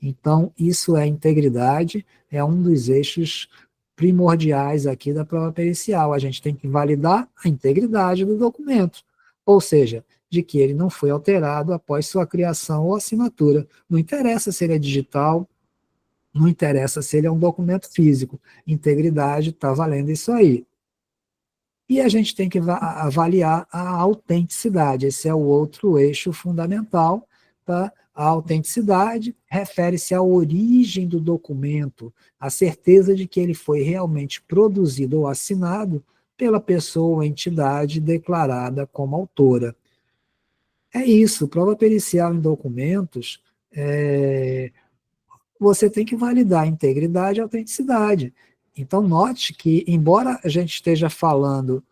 Então, isso é integridade, é um dos eixos primordiais aqui da prova pericial. A gente tem que validar a integridade do documento, ou seja, de que ele não foi alterado após sua criação ou assinatura. Não interessa se ele é digital, não interessa se ele é um documento físico. Integridade está valendo isso aí. E a gente tem que avaliar a autenticidade. Esse é o outro eixo fundamental. Tá? A autenticidade refere-se à origem do documento, a certeza de que ele foi realmente produzido ou assinado pela pessoa ou entidade declarada como autora. É isso, prova pericial em documentos, você tem que validar a integridade e a autenticidade. Então, note que, embora a gente esteja falando,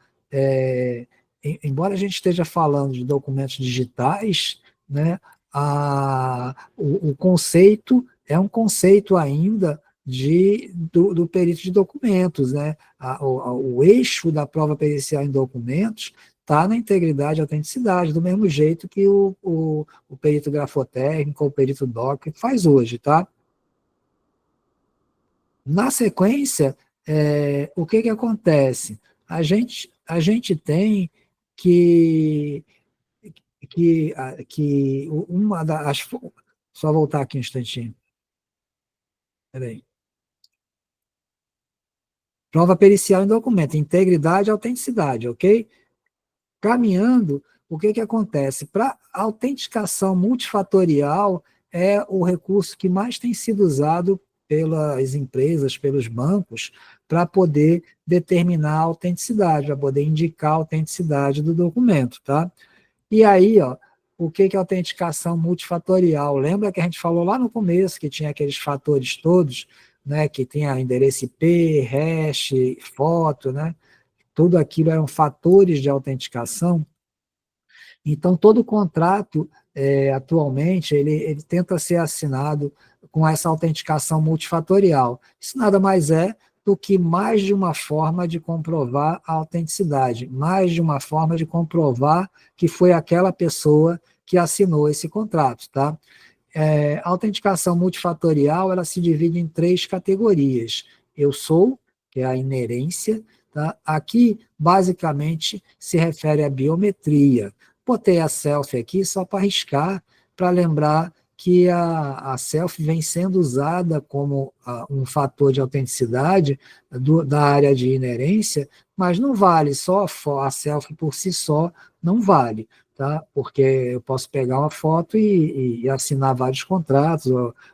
de documentos digitais, né, o conceito é um conceito ainda do perito de documentos, né? O eixo da prova pericial em documentos está na integridade e autenticidade, do mesmo jeito que o perito grafotécnico ou o perito doc faz hoje, tá? Na sequência, o que acontece? A gente tem que, que uma das... Só voltar aqui um instantinho. Peraí. Prova pericial em documento, integridade e autenticidade, ok? Caminhando, o que acontece? Para autenticação multifatorial, é o recurso que mais tem sido usado pelas empresas, pelos bancos, para poder determinar a autenticidade, para poder indicar a autenticidade do documento, tá? E aí, ó, o que é autenticação multifatorial? Lembra que a gente falou lá no começo que tinha aqueles fatores todos, né, que tinha endereço IP, hash, foto, né? Tudo aquilo eram fatores de autenticação. Então, todo contrato, atualmente, ele tenta ser assinado com essa autenticação multifatorial. Isso nada mais é do que mais de uma forma de comprovar a autenticidade, mais de uma forma de comprovar que foi aquela pessoa que assinou esse contrato, tá? A autenticação multifatorial, ela se divide em três categorias. Eu sou, que é a inerência, tá? Aqui, basicamente, se refere à biometria. Botei a selfie aqui só para arriscar, para lembrar que a selfie vem sendo usada como um fator de autenticidade da área de inerência, mas não vale, só a selfie por si só não vale. Tá? Porque eu posso pegar uma foto e assinar vários contratos,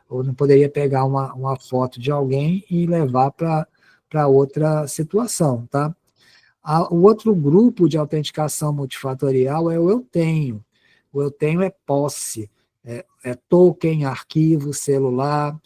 ou não poderia pegar uma foto de alguém e levar para outra situação. Tá? O outro grupo de autenticação multifatorial é o eu tenho. O eu tenho é posse, é token, arquivo, celular,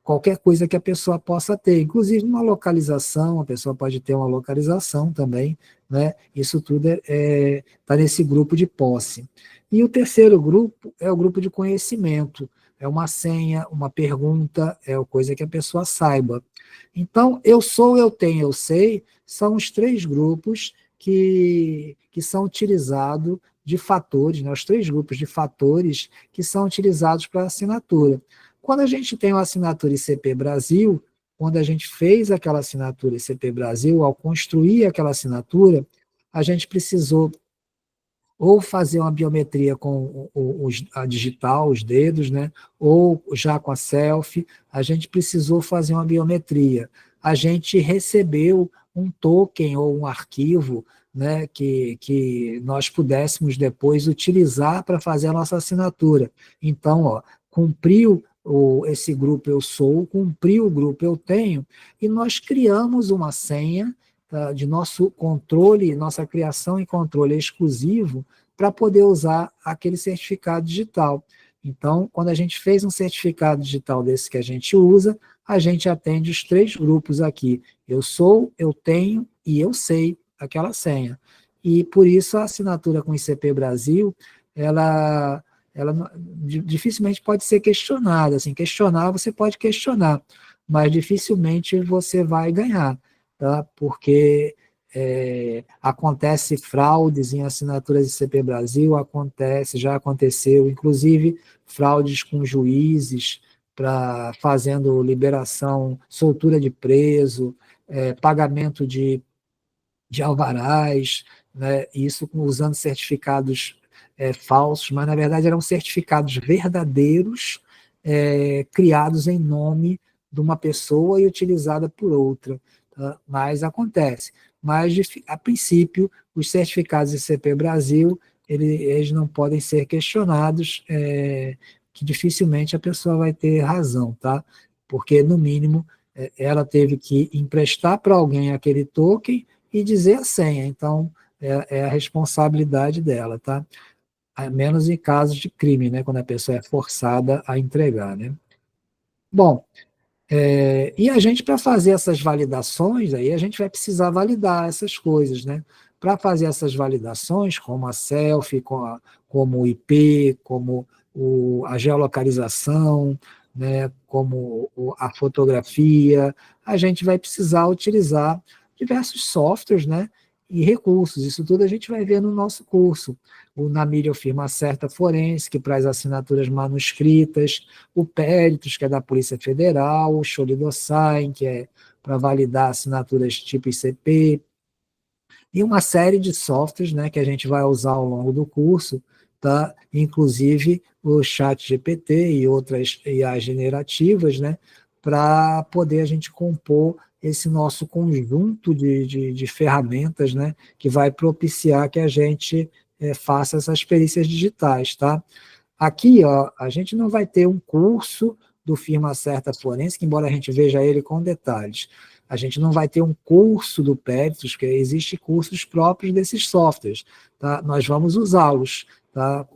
qualquer coisa que a pessoa possa ter, inclusive uma localização, a pessoa pode ter uma localização também, né? Isso tudo está nesse grupo de posse. E o terceiro grupo é o grupo de conhecimento, é uma senha, uma pergunta, é a coisa que a pessoa saiba. Então, eu sou, eu tenho, eu sei, são os três grupos que são utilizados de fatores, né? Os três grupos de fatores que são utilizados para assinatura. Quando a gente tem uma assinatura ICP Brasil, quando a gente fez aquela assinatura ICP Brasil, ao construir aquela assinatura, a gente precisou ou fazer uma biometria com a digital, os dedos, né? Ou já com a selfie, a gente precisou fazer uma biometria. A gente recebeu um token ou um arquivo, né, que nós pudéssemos depois utilizar para fazer a nossa assinatura. Então, ó, cumpriu esse grupo eu sou, cumpriu o grupo eu tenho, e nós criamos uma senha, tá, de nosso controle, nossa criação e controle exclusivo, para poder usar aquele certificado digital. Então, quando a gente fez um certificado digital desse que a gente usa, a gente atende os 3 grupos aqui. Eu sou, eu tenho e eu sei aquela senha. E por isso a assinatura com o ICP Brasil, ela dificilmente pode ser questionada. Assim, questionar, você pode questionar, mas dificilmente você vai ganhar, tá? Porque acontece fraudes em assinaturas de ICP Brasil, já aconteceu, inclusive fraudes com juízes, fazendo liberação, soltura de preso, pagamento de alvarás, né, isso usando certificados falsos, mas na verdade eram certificados verdadeiros, criados em nome de uma pessoa e utilizada por outra. Tá? Mas acontece. Mas, a princípio, os certificados ICP Brasil, eles não podem ser questionados, que dificilmente a pessoa vai ter razão, tá? Porque, no mínimo, ela teve que emprestar para alguém aquele token e dizer a senha. Então, é a responsabilidade dela, tá? A menos em casos de crime, né? Quando a pessoa é forçada a entregar, né? Bom, e a gente, para fazer essas validações, aí a gente vai precisar validar essas coisas, né? Para fazer essas validações, como a selfie, como o IP, como a geolocalização, né? Como a fotografia, a gente vai precisar utilizar diversos softwares, né? E recursos. Isso tudo a gente vai ver no nosso curso. O Namírio Firma Certa Forense, que traz assinaturas manuscritas, o Peritos, que é da Polícia Federal, o Solidossign, que é para validar assinaturas tipo ICP, e uma série de softwares, né, que a gente vai usar ao longo do curso, tá? Inclusive o ChatGPT e outras IAs generativas, né, para poder a gente compor esse nosso conjunto de ferramentas, né, que vai propiciar que a gente faça essas perícias digitais, tá? Aqui, ó, a gente não vai ter um curso do Firma Certa Forense, que embora a gente veja ele com detalhes, a gente não vai ter um curso do Peritos, porque existem cursos próprios desses softwares, tá? Nós vamos usá-los, tá?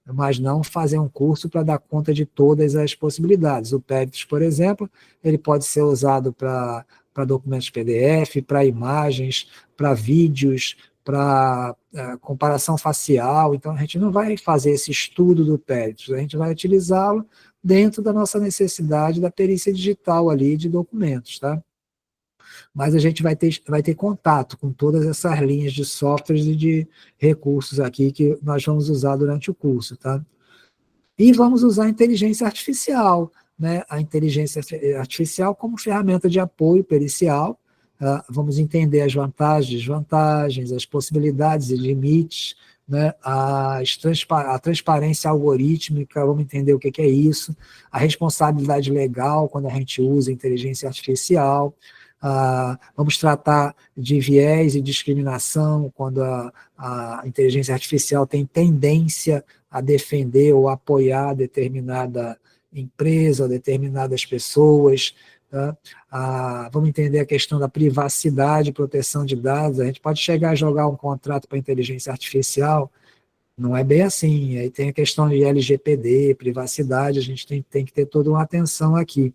Mas não fazer um curso para dar conta de todas as possibilidades. O Peritos, por exemplo, ele pode ser usado para documentos PDF, para imagens, para vídeos, para comparação facial. Então, a gente não vai fazer esse estudo do Peritos, a gente vai utilizá-lo dentro da nossa necessidade da perícia digital ali de documentos, tá? Mas a gente vai ter contato com todas essas linhas de softwares e de recursos aqui que nós vamos usar durante o curso, tá? E vamos usar a inteligência artificial, né? A inteligência artificial como ferramenta de apoio pericial. Vamos entender as vantagens, desvantagens, as possibilidades e limites, né? A transparência algorítmica, vamos entender o que é isso, a responsabilidade legal quando a gente usa inteligência artificial. Vamos tratar de viés e discriminação quando a inteligência artificial tem tendência a defender ou apoiar determinada empresa ou determinadas pessoas. Tá? Vamos entender a questão da privacidade e proteção de dados. A gente pode chegar a jogar um contrato para a inteligência artificial, não é bem assim. Aí tem a questão de LGPD, privacidade, a gente tem que ter toda uma atenção aqui.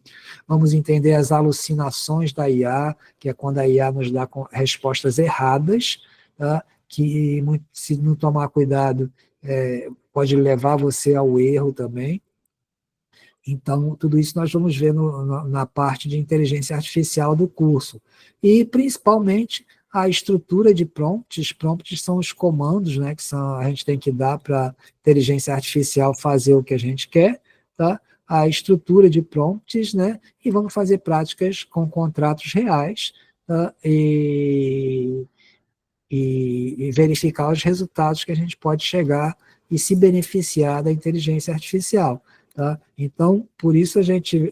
Vamos entender as alucinações da IA, que é quando a IA nos dá respostas erradas, tá? Que se não tomar cuidado, pode levar você ao erro também. Então, tudo isso nós vamos ver na parte de inteligência artificial do curso. E, principalmente, a estrutura de prompts. Prompts são os comandos, né, que a gente tem que dar para a inteligência artificial fazer o que a gente quer, tá? A estrutura de prompts, né, e vamos fazer práticas com contratos reais, tá? E verificar os resultados que a gente pode chegar e se beneficiar da inteligência artificial. Tá? Então, por isso a gente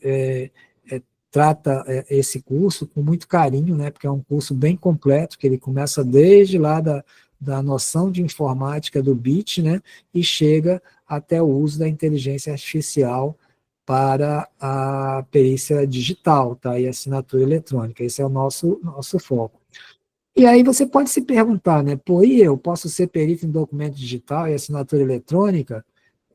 trata esse curso com muito carinho, né, porque é um curso bem completo, que ele começa desde lá da noção de informática do bit, né, e chega até o uso da inteligência artificial para a perícia digital, tá, e assinatura eletrônica. Esse é o nosso foco. E aí você pode se perguntar, né, pô, e eu posso ser perito em documento digital e assinatura eletrônica?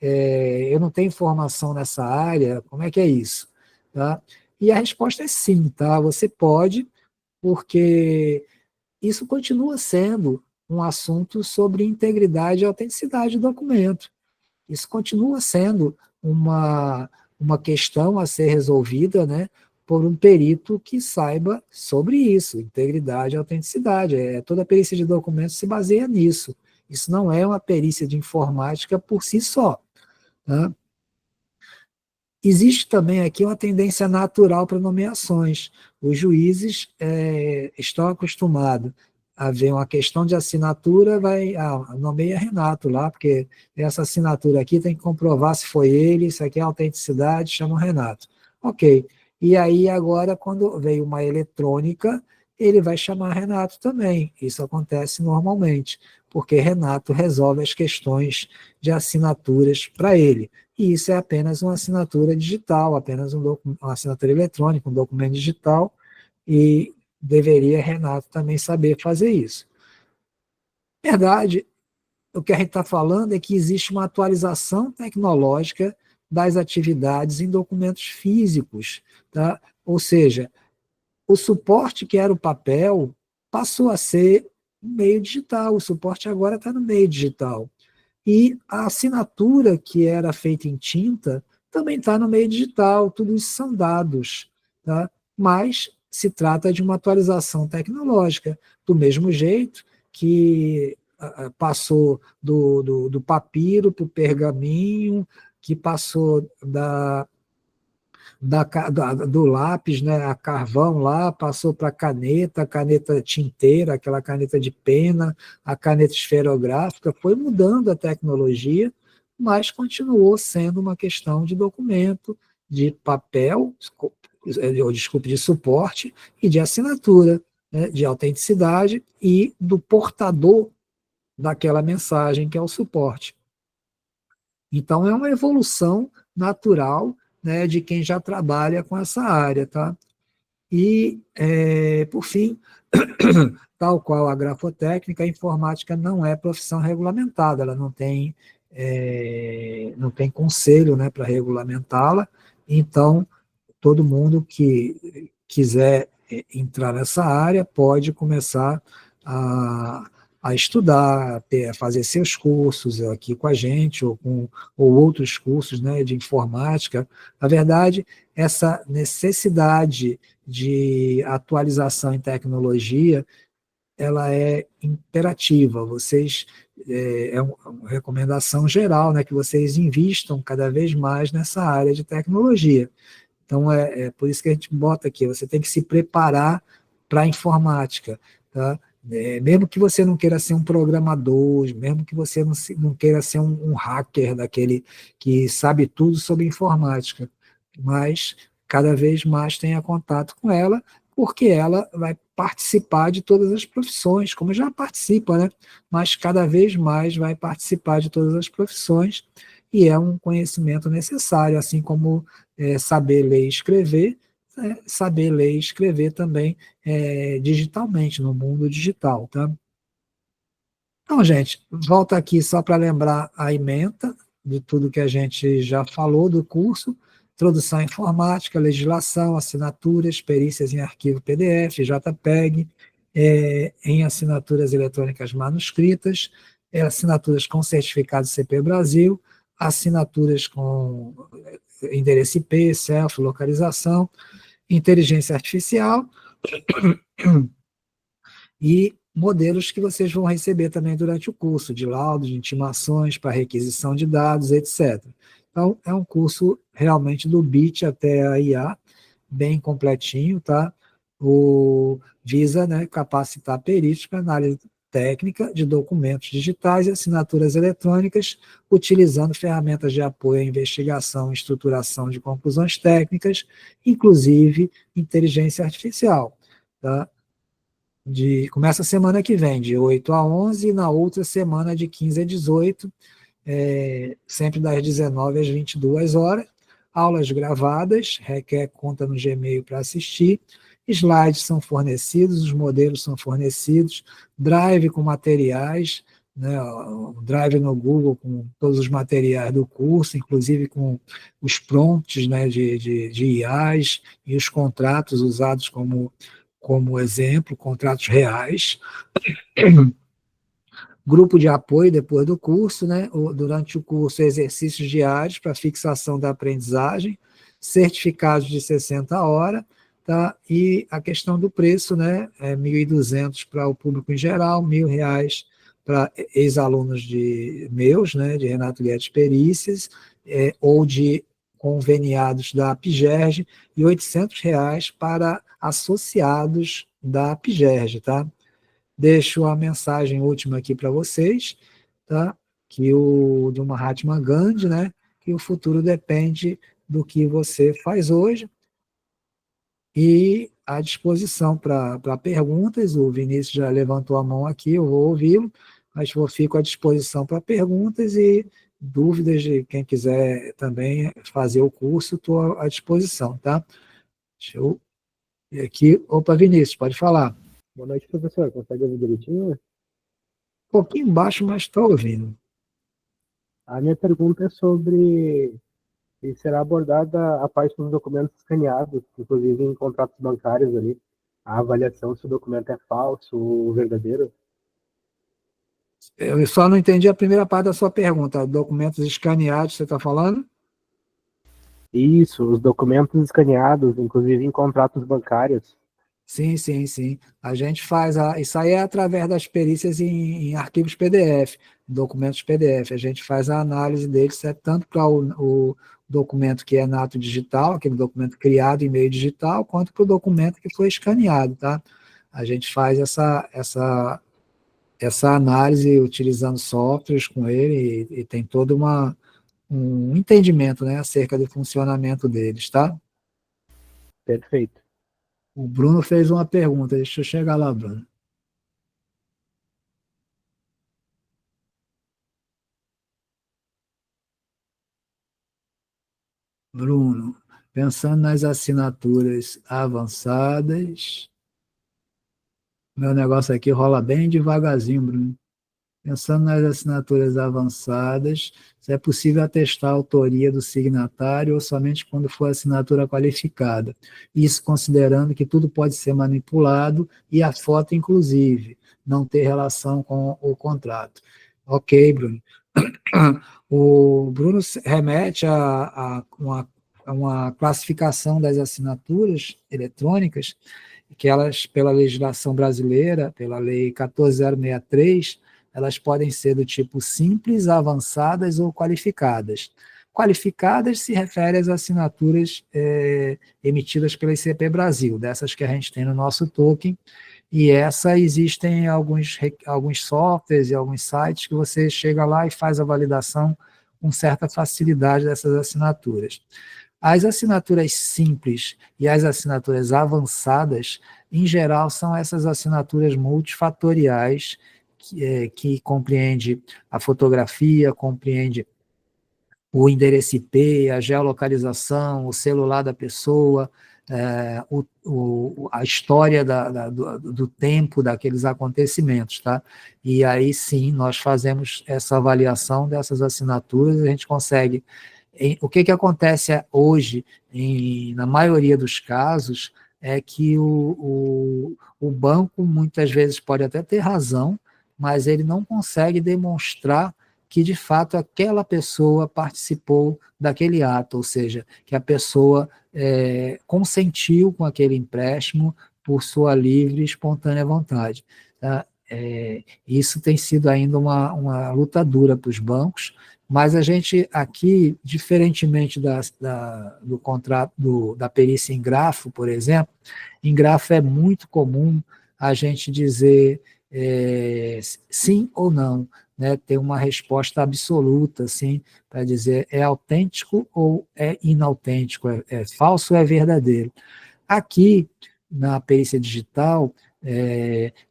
eu não tenho formação nessa área, como é que é isso? Tá? E a resposta é sim, tá? Você pode, porque isso continua sendo um assunto sobre integridade e autenticidade do documento. Isso continua sendo uma questão a ser resolvida, né, por um perito que saiba sobre isso, integridade e autenticidade. Toda a perícia de documentos se baseia nisso. Isso não é uma perícia de informática por si só. Tá? Existe também aqui uma tendência natural para nomeações. Os juízes estão acostumados a ver uma questão de assinatura, nomeia Renato lá, porque essa assinatura aqui tem que comprovar se foi ele, isso aqui é autenticidade, chama o Renato. Ok. E aí agora, quando veio uma eletrônica, ele vai chamar Renato também. Isso acontece normalmente, porque Renato resolve as questões de assinaturas para ele. E isso é apenas uma assinatura digital, apenas uma assinatura eletrônica, um documento digital, e deveria Renato também saber fazer isso. Na verdade, o que a gente está falando é que existe uma atualização tecnológica das atividades em documentos físicos, tá? Ou seja, o suporte que era o papel passou a ser um meio digital, o suporte agora está no meio digital. E a assinatura que era feita em tinta também está no meio digital, tudo isso são dados, tá? Mas se trata de uma atualização tecnológica, do mesmo jeito que passou do papiro para o pergaminho, que passou do lápis, né, a carvão lá, passou para a caneta tinteira, aquela caneta de pena, a caneta esferográfica, foi mudando a tecnologia, mas continuou sendo uma questão de documento, de papel, desculpe, de suporte e de assinatura, né, de autenticidade e do portador daquela mensagem, que é o suporte. Então, é uma evolução natural, né, de quem já trabalha com essa área. Tá? E, por fim, tal qual a grafotécnica, a informática não é profissão regulamentada, ela não tem conselho, né, para regulamentá-la, então, todo mundo que quiser entrar nessa área pode começar a estudar, a fazer seus cursos aqui com a gente, ou outros cursos, né, de informática. Na verdade, essa necessidade de atualização em tecnologia, ela é imperativa. Vocês, é uma recomendação geral, né, que vocês invistam cada vez mais nessa área de tecnologia. Então, é por isso que a gente bota aqui, você tem que se preparar para a informática. Tá? Mesmo que você não queira ser um programador, mesmo que você não queira ser um hacker daquele que sabe tudo sobre informática, mas cada vez mais tenha contato com ela, porque ela vai participar de todas as profissões, como já participa, né? Mas cada vez mais vai participar de todas as profissões, e é um conhecimento necessário, assim como saber ler e escrever, saber ler e escrever também digitalmente, no mundo digital. Tá? Então, gente, volta aqui só para lembrar a ementa de tudo que a gente já falou do curso: introdução à informática, legislação, assinaturas, perícias em arquivo PDF, JPEG, em assinaturas eletrônicas manuscritas, assinaturas com certificado CP Brasil, assinaturas com endereço IP, self, localização, inteligência artificial e modelos que vocês vão receber também durante o curso, de laudos, de intimações para requisição de dados, etc. Então, é um curso realmente do BIT até a IA, bem completinho, tá? Visa, né, capacitar peritos para análise técnica de documentos digitais e assinaturas eletrônicas, utilizando ferramentas de apoio à investigação e estruturação de conclusões técnicas, inclusive inteligência artificial. Tá? Começa a semana que vem, de 8 a 11, e na outra semana, de 15 a 18, sempre das 19 às 22 horas, aulas gravadas, requer conta no Gmail para assistir, slides são fornecidos, os modelos são fornecidos, drive com materiais, né, o Drive no Google com todos os materiais do curso, inclusive com os prompts, né, de IAs e os contratos usados como exemplo, contratos reais. Grupo de apoio depois do curso, né, durante o curso, exercícios diários para fixação da aprendizagem, certificados de 60 horas, tá? E a questão do preço, né, é 1.200 para o público em geral, R$ 1.000 para ex-alunos de meus, né, de Renato Guedes Perícias, ou de conveniados da Apigerge, e R$ 800 para associados da Apigerge, tá? Deixo a mensagem última aqui para vocês, tá? Que de uma Mahatma Gandhi, né? Que o futuro depende do que você faz hoje, e à disposição para perguntas. O Vinícius já levantou a mão aqui, eu vou ouvi-lo, mas eu fico à disposição para perguntas e dúvidas de quem quiser também fazer o curso, estou à disposição, tá? Deixa eu ver aqui. Opa, Vinícius, pode falar. Boa noite, professor. Consegue ouvir direitinho? Um pouquinho baixo, mas estou ouvindo. A minha pergunta é sobre se será abordada a parte dos documentos escaneados, inclusive em contratos bancários ali, a avaliação se o documento é falso ou verdadeiro. Eu só não entendi a primeira parte da sua pergunta. Documentos escaneados, você está falando? Isso, os documentos escaneados, inclusive em contratos bancários. Sim, sim, sim. A gente faz isso aí é através das perícias em arquivos PDF, documentos PDF. A gente faz a análise deles, tanto para o documento que é nato digital, aquele documento criado em meio digital, quanto para o documento que foi escaneado, tá? A gente faz essa análise utilizando softwares com ele, e tem todo um entendimento, né, acerca do funcionamento deles, tá? Perfeito. O Bruno fez uma pergunta, deixa eu chegar lá, Bruno. Bruno, pensando nas assinaturas avançadas, meu negócio aqui rola bem devagarzinho, Bruno. Pensando nas assinaturas avançadas, se é possível atestar a autoria do signatário ou somente quando for assinatura qualificada. Isso considerando que tudo pode ser manipulado e a foto, inclusive, não ter relação com o contrato. Ok, Bruno. O Bruno remete a uma classificação das assinaturas eletrônicas, que elas, pela legislação brasileira, pela Lei 14.063, elas podem ser do tipo simples, avançadas ou qualificadas. Qualificadas se refere às assinaturas emitidas pela ICP Brasil, dessas que a gente tem no nosso token, e essa existem alguns softwares e alguns sites que você chega lá e faz a validação com certa facilidade dessas assinaturas. As assinaturas simples e as assinaturas avançadas, em geral, são essas assinaturas multifatoriais, que compreende a fotografia, compreende o endereço IP, a geolocalização, o celular da pessoa, a história do tempo daqueles acontecimentos, tá? E aí sim, nós fazemos essa avaliação dessas assinaturas, a gente consegue. O que acontece hoje, na maioria dos casos, é que o banco muitas vezes pode até ter razão, mas ele não consegue demonstrar que, de fato, aquela pessoa participou daquele ato, ou seja, que a pessoa consentiu com aquele empréstimo por sua livre e espontânea vontade. Tá? Isso tem sido ainda uma luta dura para os bancos, mas a gente aqui, diferentemente do contrato, da perícia em grafo, por exemplo, em grafo é muito comum a gente dizer sim ou não, né, ter uma resposta absoluta, assim, para dizer é autêntico ou é inautêntico, é falso ou é verdadeiro. Aqui, na perícia digital,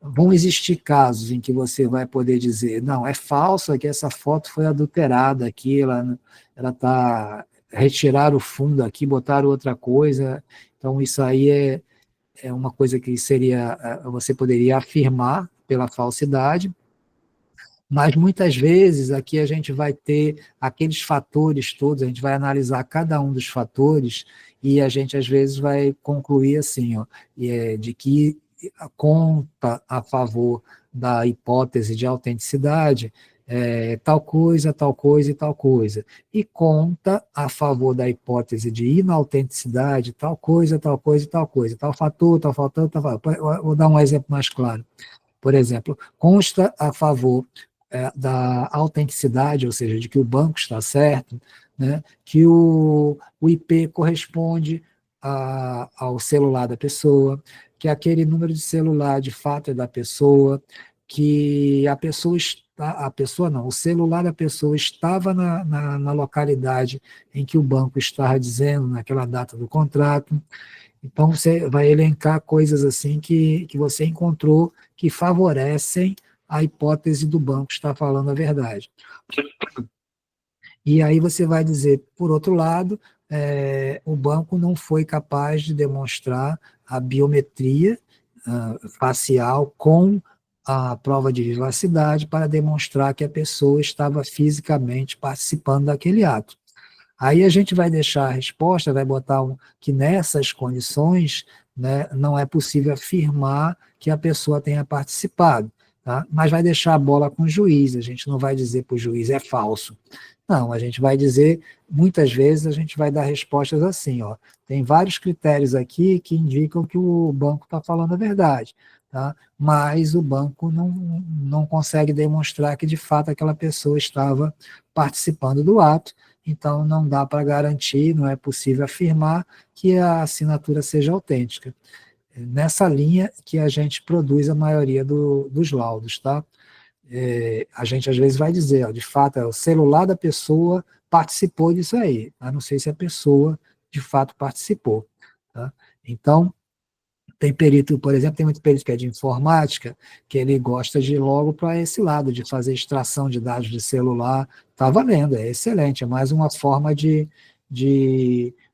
vão existir casos em que você vai poder dizer, não, é falso, aqui essa foto foi adulterada, aqui ela está, retiraram o fundo aqui, botaram outra coisa, então isso aí é uma coisa que seria, você poderia afirmar pela falsidade, Mas muitas vezes aqui a gente vai ter aqueles fatores todos, a gente vai analisar cada um dos fatores e a gente às vezes vai concluir assim, ó, de que conta a favor da hipótese de autenticidade tal coisa, tal coisa e tal coisa, e conta a favor da hipótese de inautenticidade tal coisa, tal coisa e tal coisa, tal fator, tal fator, tal fator. Vou dar um exemplo mais claro. Por exemplo, consta a favor da autenticidade, ou seja, de que o banco está certo, né, que o IP corresponde ao celular da pessoa, que aquele número de celular de fato é da pessoa, que a pessoa não, o celular da pessoa estava na localidade em que o banco estava dizendo, naquela data do contrato. Então, você vai elencar coisas assim que você encontrou que favorecem a hipótese do banco estar falando a verdade. E aí você vai dizer, por outro lado, o banco não foi capaz de demonstrar a biometria facial com a prova de vivacidade para demonstrar que a pessoa estava fisicamente participando daquele ato. Aí a gente vai deixar a resposta, vai botar que nessas condições, né, não é possível afirmar que a pessoa tenha participado, tá? Mas vai deixar a bola com o juiz, a gente não vai dizer para o juiz é falso. Não, a gente vai dizer, muitas vezes a gente vai dar respostas assim, ó, tem vários critérios aqui que indicam que o banco está falando a verdade, tá? Mas o banco não consegue demonstrar que de fato aquela pessoa estava participando do ato, então não dá para garantir, não é possível afirmar que a assinatura seja autêntica. Nessa linha que a gente produz a maioria dos laudos, tá? A gente às vezes vai dizer, ó, de fato, o celular da pessoa participou disso aí, mas não sei se a pessoa de fato participou. Tá? Então, tem perito, por exemplo, tem muito perito que é de informática, que ele gosta de ir logo para esse lado, de fazer extração de dados de celular. Está valendo, é excelente, é mais uma forma de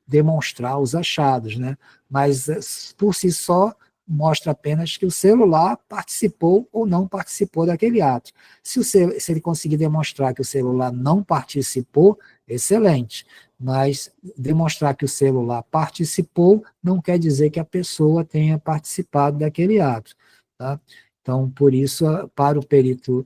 demonstrar os achados, né? Mas, por si só, mostra apenas que o celular participou ou não participou daquele ato. Se ele conseguir demonstrar que o celular não participou, excelente. Mas demonstrar que o celular participou não quer dizer que a pessoa tenha participado daquele ato. Tá? Então, por isso, para o perito,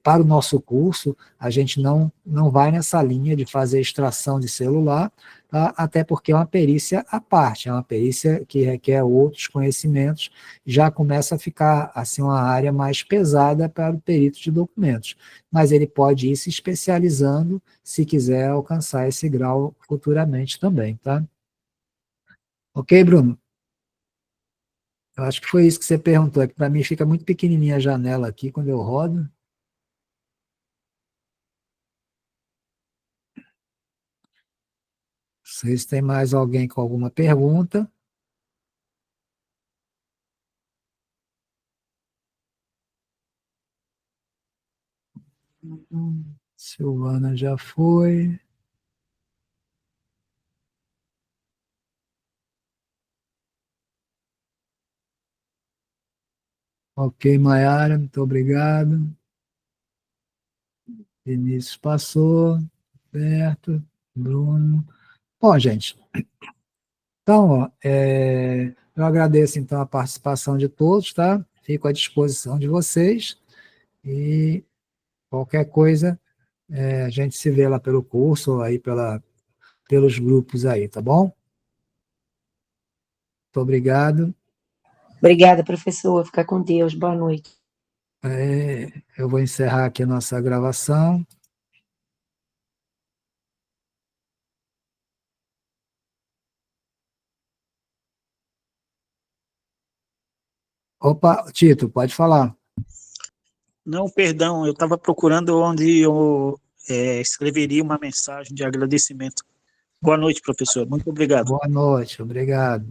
para o nosso curso, a gente não vai nessa linha de fazer extração de celular, tá? Até porque é uma perícia à parte, é uma perícia que requer outros conhecimentos, já começa a ficar assim, uma área mais pesada para o perito de documentos. Mas ele pode ir se especializando se quiser alcançar esse grau futuramente também, tá? Ok, Bruno? Eu acho que foi isso que você perguntou, é que para mim fica muito pequenininha a janela aqui quando eu rodo. Vocês têm mais alguém com alguma pergunta? Silvana já foi. Ok, Maiara, muito obrigado. Vinícius passou. Certo. Bruno. Bom, gente, então, ó, eu agradeço então a participação de todos, tá? Fico à disposição de vocês e qualquer coisa, a gente se vê lá pelo curso ou aí pelos grupos aí, tá bom? Muito obrigado. Obrigada, professor. Fica com Deus. Boa noite. Eu vou encerrar aqui a nossa gravação. Opa, Tito, pode falar. Não, perdão, eu estava procurando onde eu escreveria uma mensagem de agradecimento. Boa noite, professor. Muito obrigado. Boa noite, obrigado.